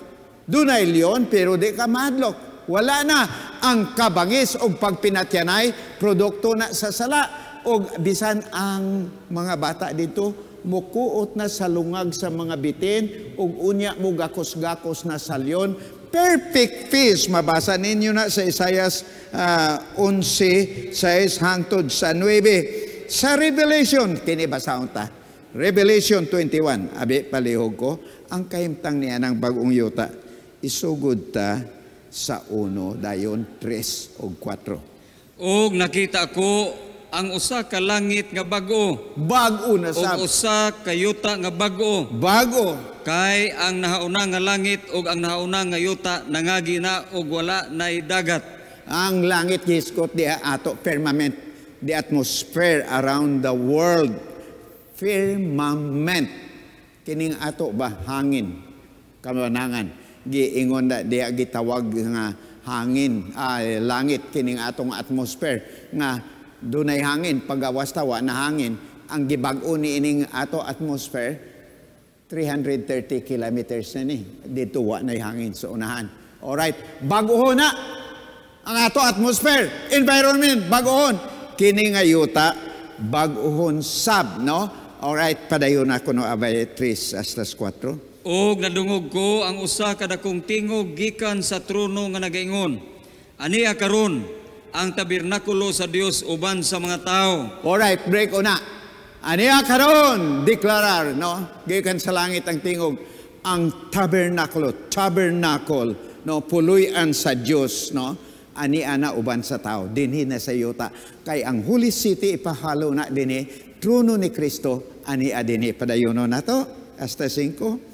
F: Dunay leon pero di ka madlok. Wala na ang kabangis o pagpinatyanay, produkto na sa sala. O bisan ang mga bata dito, mukuot na sa lungag sa mga bitin, o unya mo gakos-gakos na sa leon. Perfect fish, mabasa ninyo na sa Isaiah 11, 6 hangtod sa 9. Sa Revelation, kinibasahon ta. Revelation 21, abi palihog ko, ang kahimtang niya ng bagong yuta, isugod ta sa 1, dayon 3 o 4.
G: Og nakita ko ang usa ka langit nga bag-o.
F: Bag-o na sab.
G: Og usa ka yuta nga bag-o.
F: Bago.
G: Kay ang nahauna nga langit og ang nahauna nga yuta nangagi na og wala nay dagat.
F: Ang langit giskot di ato firmament, the atmosphere around the world. Firmament. Kining ato ba hangin. Kamanangan. Giingon na di gitawag nga hangin, langit kining atong atmosphere nga dunay hangin pagawas tawa na hangin. Ang gibag-o ni ining ato atmosphere 330 kilometers na ni. Dito wa na hangin sa unahan. Alright, bag-o na ang ato atmosphere, environment, bag-ohon. Kini nga yuta, bag-ohon sab, no? Alright, padayon ako no abay 3 hasta 4.
G: Og nadungog ko ang usa ka dakong tingog gikan sa trono nga nagaingon, ania karon ang tabernakulo sa Dios uban sa mga tao.
F: Alright, break una. Ania karon deklarar, no? Gikan sa langit ang tingog, ang tabernacle, no? Puluyan sa Dios, no? Ania na uban sa tao, dinhi na sa yuta. Kay ang Holy City ipahalo na dinhi, trono ni Kristo, ania dinhi padayono na to. Hasta 5.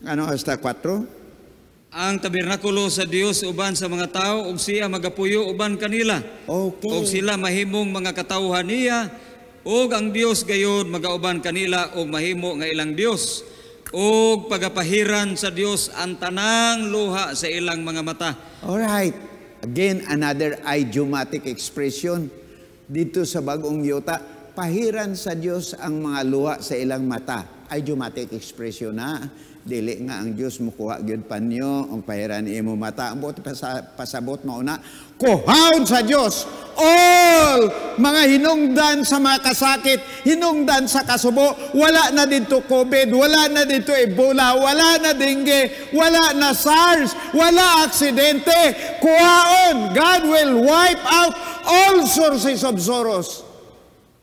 F: Ano, hasta 4?
G: Ang tabernakulo sa Dios uban sa mga tao ug siya magapuyo uban kanila.
F: Okay.
G: Ug sila mahimong mga katawhan niya ug ang Dios gayon magauban kanila ug mahimo nga ilang Dios. Ug pagapahiran sa Dios ang tanang luha sa ilang mga mata.
F: Alright. Again, another idiomatic expression. Dito sa bagong yuta, pahiran sa Dios ang mga luha sa ilang mata. Idiomatic expression na. Dili nga ang Diyos mukuha gyud panyo ang pahiran imo mata. Ang pasabot mauna, kuhaon sa Diyos all mga hinungdan sa mga kasakit, hinungdan sa kasubo. Wala na dito COVID, wala na dito Ebola, wala na dengue, wala na SARS, wala aksidente. Kuhaon. God will wipe out all sources of sorrows.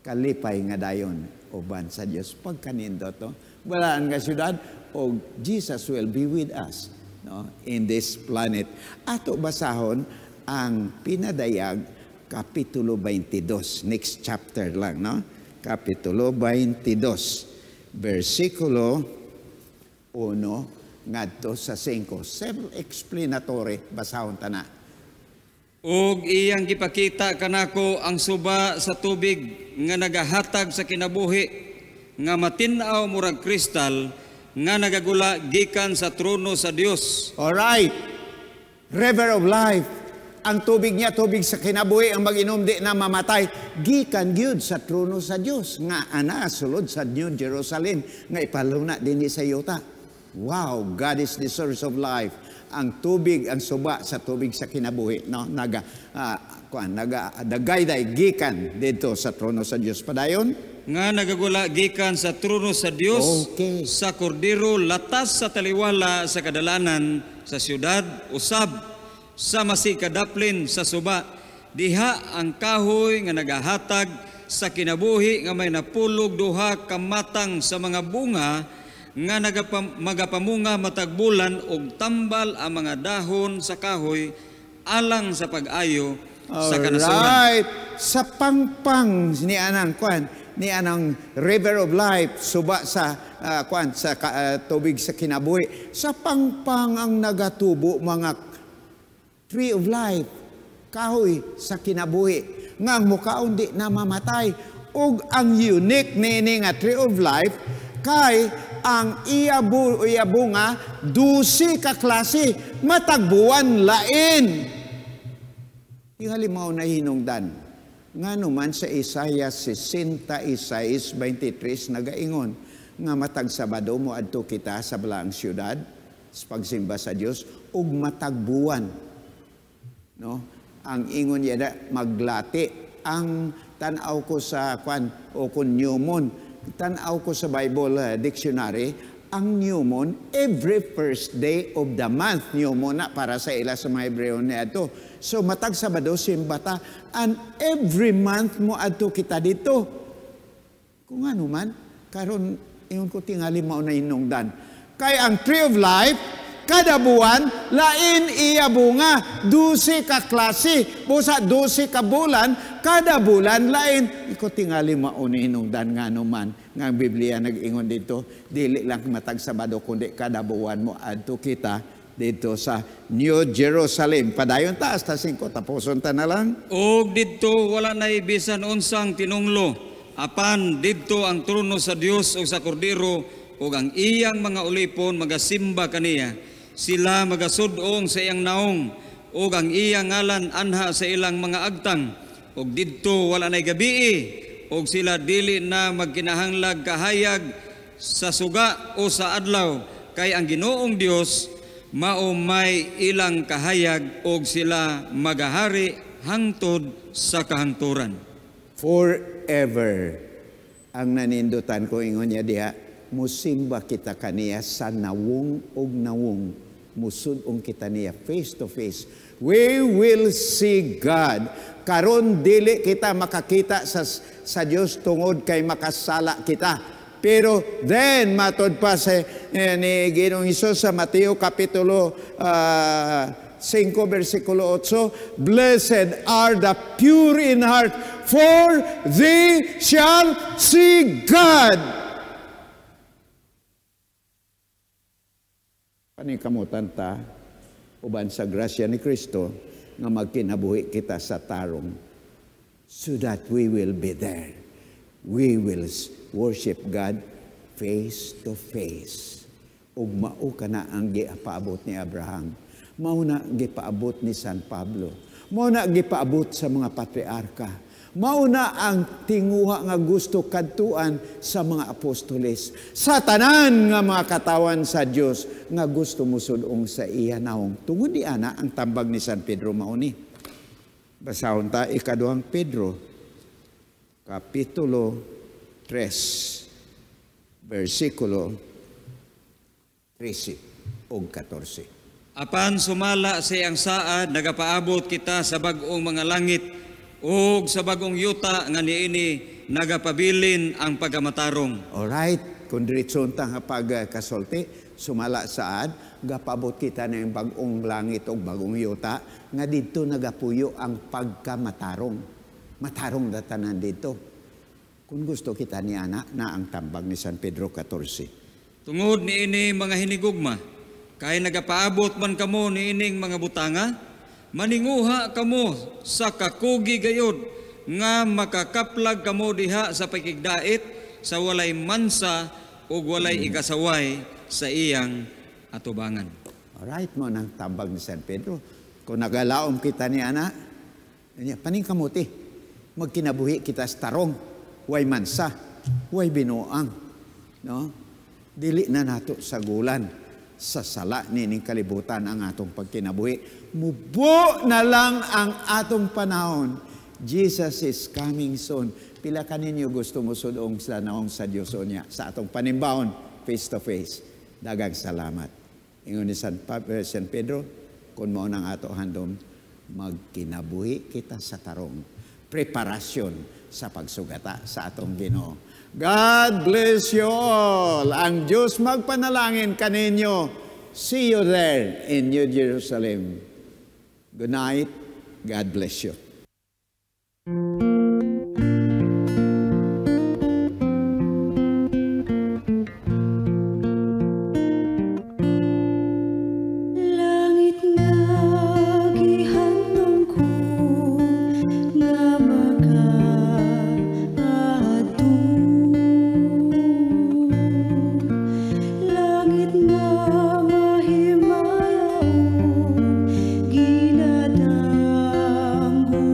F: Kalipay nga dayon uban sa Diyos pagkanindot, no? Wala nga syudad o Jesus will be with us, no, in this planet. Ato basahon ang pinadayag kapitulo 22, next chapter lang, no? Kapitulo 22, versikulo 1 ngadto sa 5. Self-explanatory, basahon ta na.
G: Og iyang gipakita kanako ang suba sa tubig nga nagahatag sa kinabuhi nga matin-aw murag kristal nga nagagula gikan sa trono sa Dios.
F: Alright. River of life. Ang tubig niya, tubig sa kinabuhi, ang mag-inom di na mamatay. Gikan gyud sa trono sa Dios nga ana sulod sa New Jerusalem nga ipaluna dinhi sa yuta. Wow, God is the source of life. ang tubig, ang suba sa tubig sa kinabuhi, no? Nagdagayday gikan dito sa trono sa Dios padayon.
G: Nga nagagula gikan sa trono sa Dios,
F: Okay.
G: sa kordero latas sa taliwala sa kadalanan sa siyudad usab sa masikadaplin sa suba. Diha ang kahoy nga nagahatag sa kinabuhi nga may napulog duha ka matang sa mga bunga nga magapamunga matag bulan og tambal ang mga dahon sa kahoy alang sa pag-ayo sa kanasuran.
F: Alright. Sa pangpang ni anang river of life suba sa tubig sa kinabuhi. Sa pangpang ang nagatubo mga tree of life, kahoy sa kinabuhi nga ang mukaon di na mamatay. Ug ang unique nini nga tree of life kay ang iya bunga 12 ka klase matagbuan lain. Yung halimaw na hinungdan nga naman sa Isaiah 66:23 nagaingon nga matag Sabado mo adto kita sa balaang siyudad sa pagsimba sa Dios ug matagbuan, no? Ang ingon yada maglati ang tan-aw ko sa o kun Newmon, tan-aw ko sa Bible dictionary, ang Newmon every first day of the month Newmon na para sa ila sa mga Hebreo na ato. So matag Sabado simbata and every month mo adto kita dito. Kung ano man karon ingon ko tingali mao na hinungdan. Kay ang tree of life kada buwan lain iya bunga 12 ka klase busa 12 ka bulan kada bulan lain iko tingali mao ni hinungdan nga naman nga ang Biblia nag-ingon dito dili lang matag Sabado kundi kada buwan mo adto kita dito sa New Jerusalem. Padayon taas ta 5 tapuson ta na lang.
G: Og didto wala nay bisan unsang tinunglo apan didto ang trono sa Dios o sa kordero ug ang iyang mga ulipon magasimba kaniya. Sila magasudong sa iyang naong ug ang iyang ngalan anha sa ilang mga agtang. Og didto wala nay gabii og sila dili na magkinahanglag kahayag sa suga o sa adlaw kay ang Ginoong Dios mao may ilang kahayag og sila magahari hangtod sa kahangturan.
F: Forever ang nanindutan ko ingon niya diha, musimba kita kaniya sa nawong og nawong, musudong kita niya face to face. We will see God. Karon dili kita makakita sa Dios tungod kay makasala kita. Pero then matod pa sa ni Ginoong Hesus sa Mateo kapitulo 5 versikulo 8, blessed are the pure in heart, for they shall see God. Panikamutan ta uban sa grasya ni Kristo nga magkinabuhi kita sa tarong so that we will be there. We will worship God face to face. Ug mao kana ang gipaabot ni Abraham. Mao na gipaabot ni San Pablo. Mao na gipaabot sa mga patriarka. Mao na ang tinguha nga gusto kadtuan sa mga apostoles. Sa tanan nga mga katawan sa Dios nga gusto musudong sa iya naong. Tungod di ana ang tambag ni San Pedro mao ni. Basahon ta ikaduhang Pedro kapitulo 3 versikulo 13 ug 14.
G: Apan sumala sa iyang saad nagapaabot kita sa bag-ong mga langit ug sa bag-ong yuta nga niini nagapabilin ang pagamatarong.
F: Alright, kung diretson ta nga pagkasulti, sumala saad, gapabot kita ng bag-ong langit o bagong yuta, nga dito nagapuyo ang pagkamatarong. Matarong datanan dito. Kung gusto kita ni ana, na ang tambag ni San Pedro 14.
G: Tungod niini mga hinigugma, kay nagapaabot man kamo niining mga butanga, maninguha kamo sa kakugi gayod, nga makakaplag kamo diha sa pakigdait sa walay mansa o walay ikasaway sa iyang atubangan.
F: Alright mo nang tambag ni San Pedro. Kung nagalaom kita ni ana, paning kamuti, magkinabuhi kita sa tarong, way mansa, way binuang. No? Dili na nato sa gulan. sa sala nining kalibutan ang atong pagkinabuhi. Mubo na lang ang atong panahon. Jesus is coming soon. Pila kaninyo gusto mo sudong sa naong sa Dios niya sa atong panimbawon face to face. Daghang salamat. Ingon ni San Pedro, kung mao nang ato handom, magkinabuhi kita sa tarong. Preparasyon sa pagsugata sa atong Ginoo. God bless you all. Ang Diyos magpanalangin kaninyo. See you there in New Jerusalem. Good night. God bless you.
H: Ginadanggo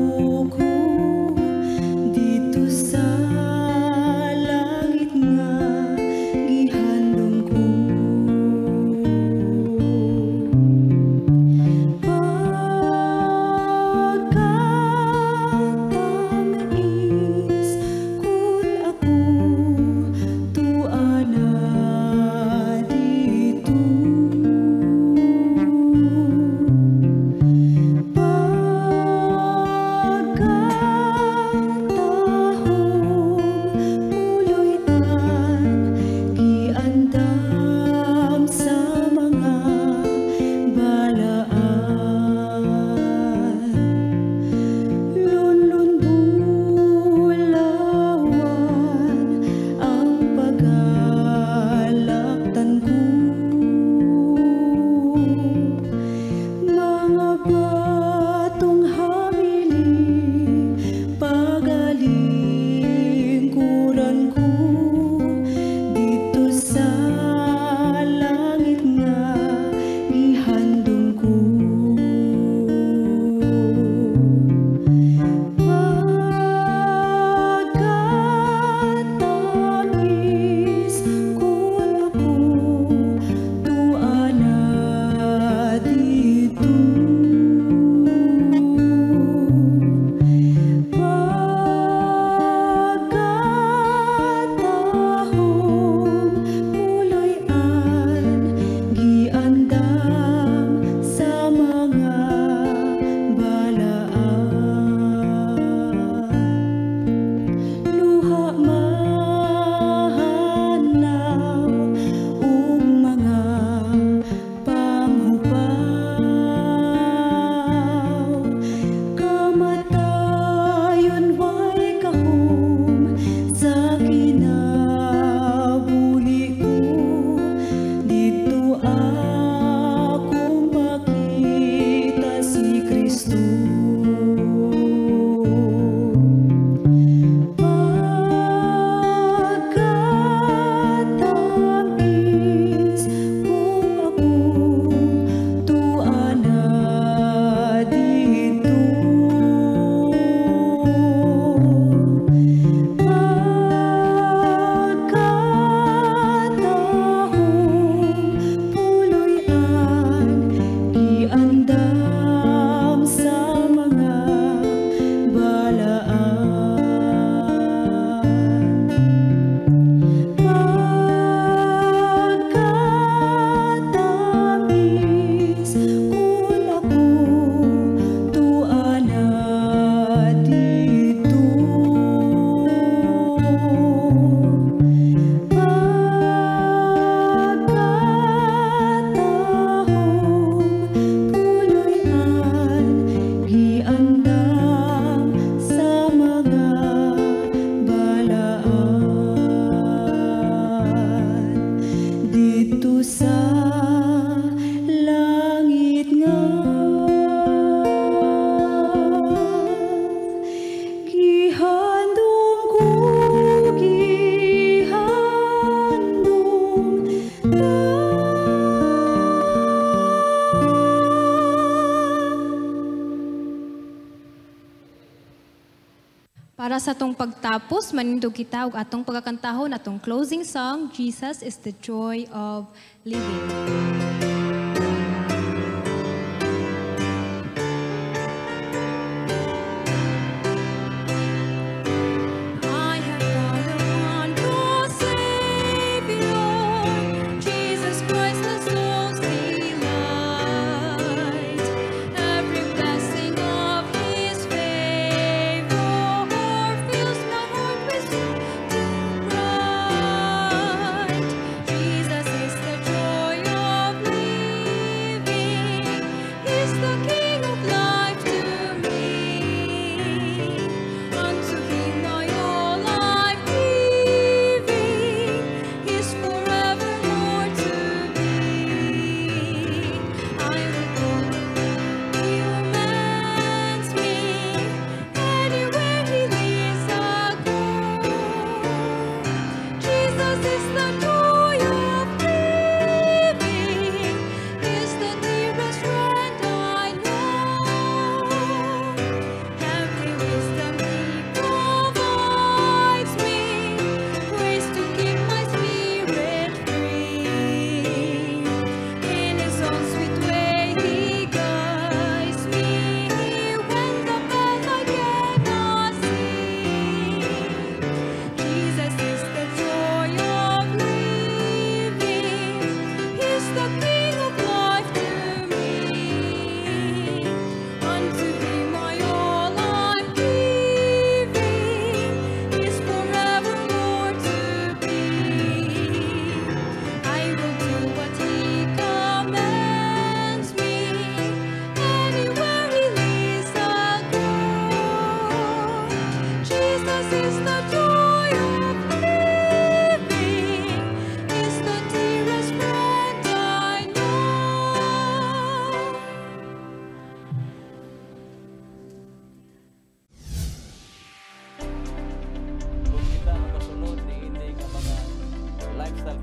B: sa atong pagtapos, manindog kita og atong pagkakantahon, atong closing song, Jesus is the Joy of Living.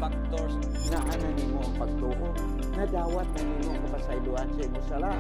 E: factors
D: na ananimo ang pagtuo na dawat na nimo kapasayloan sa imong sala.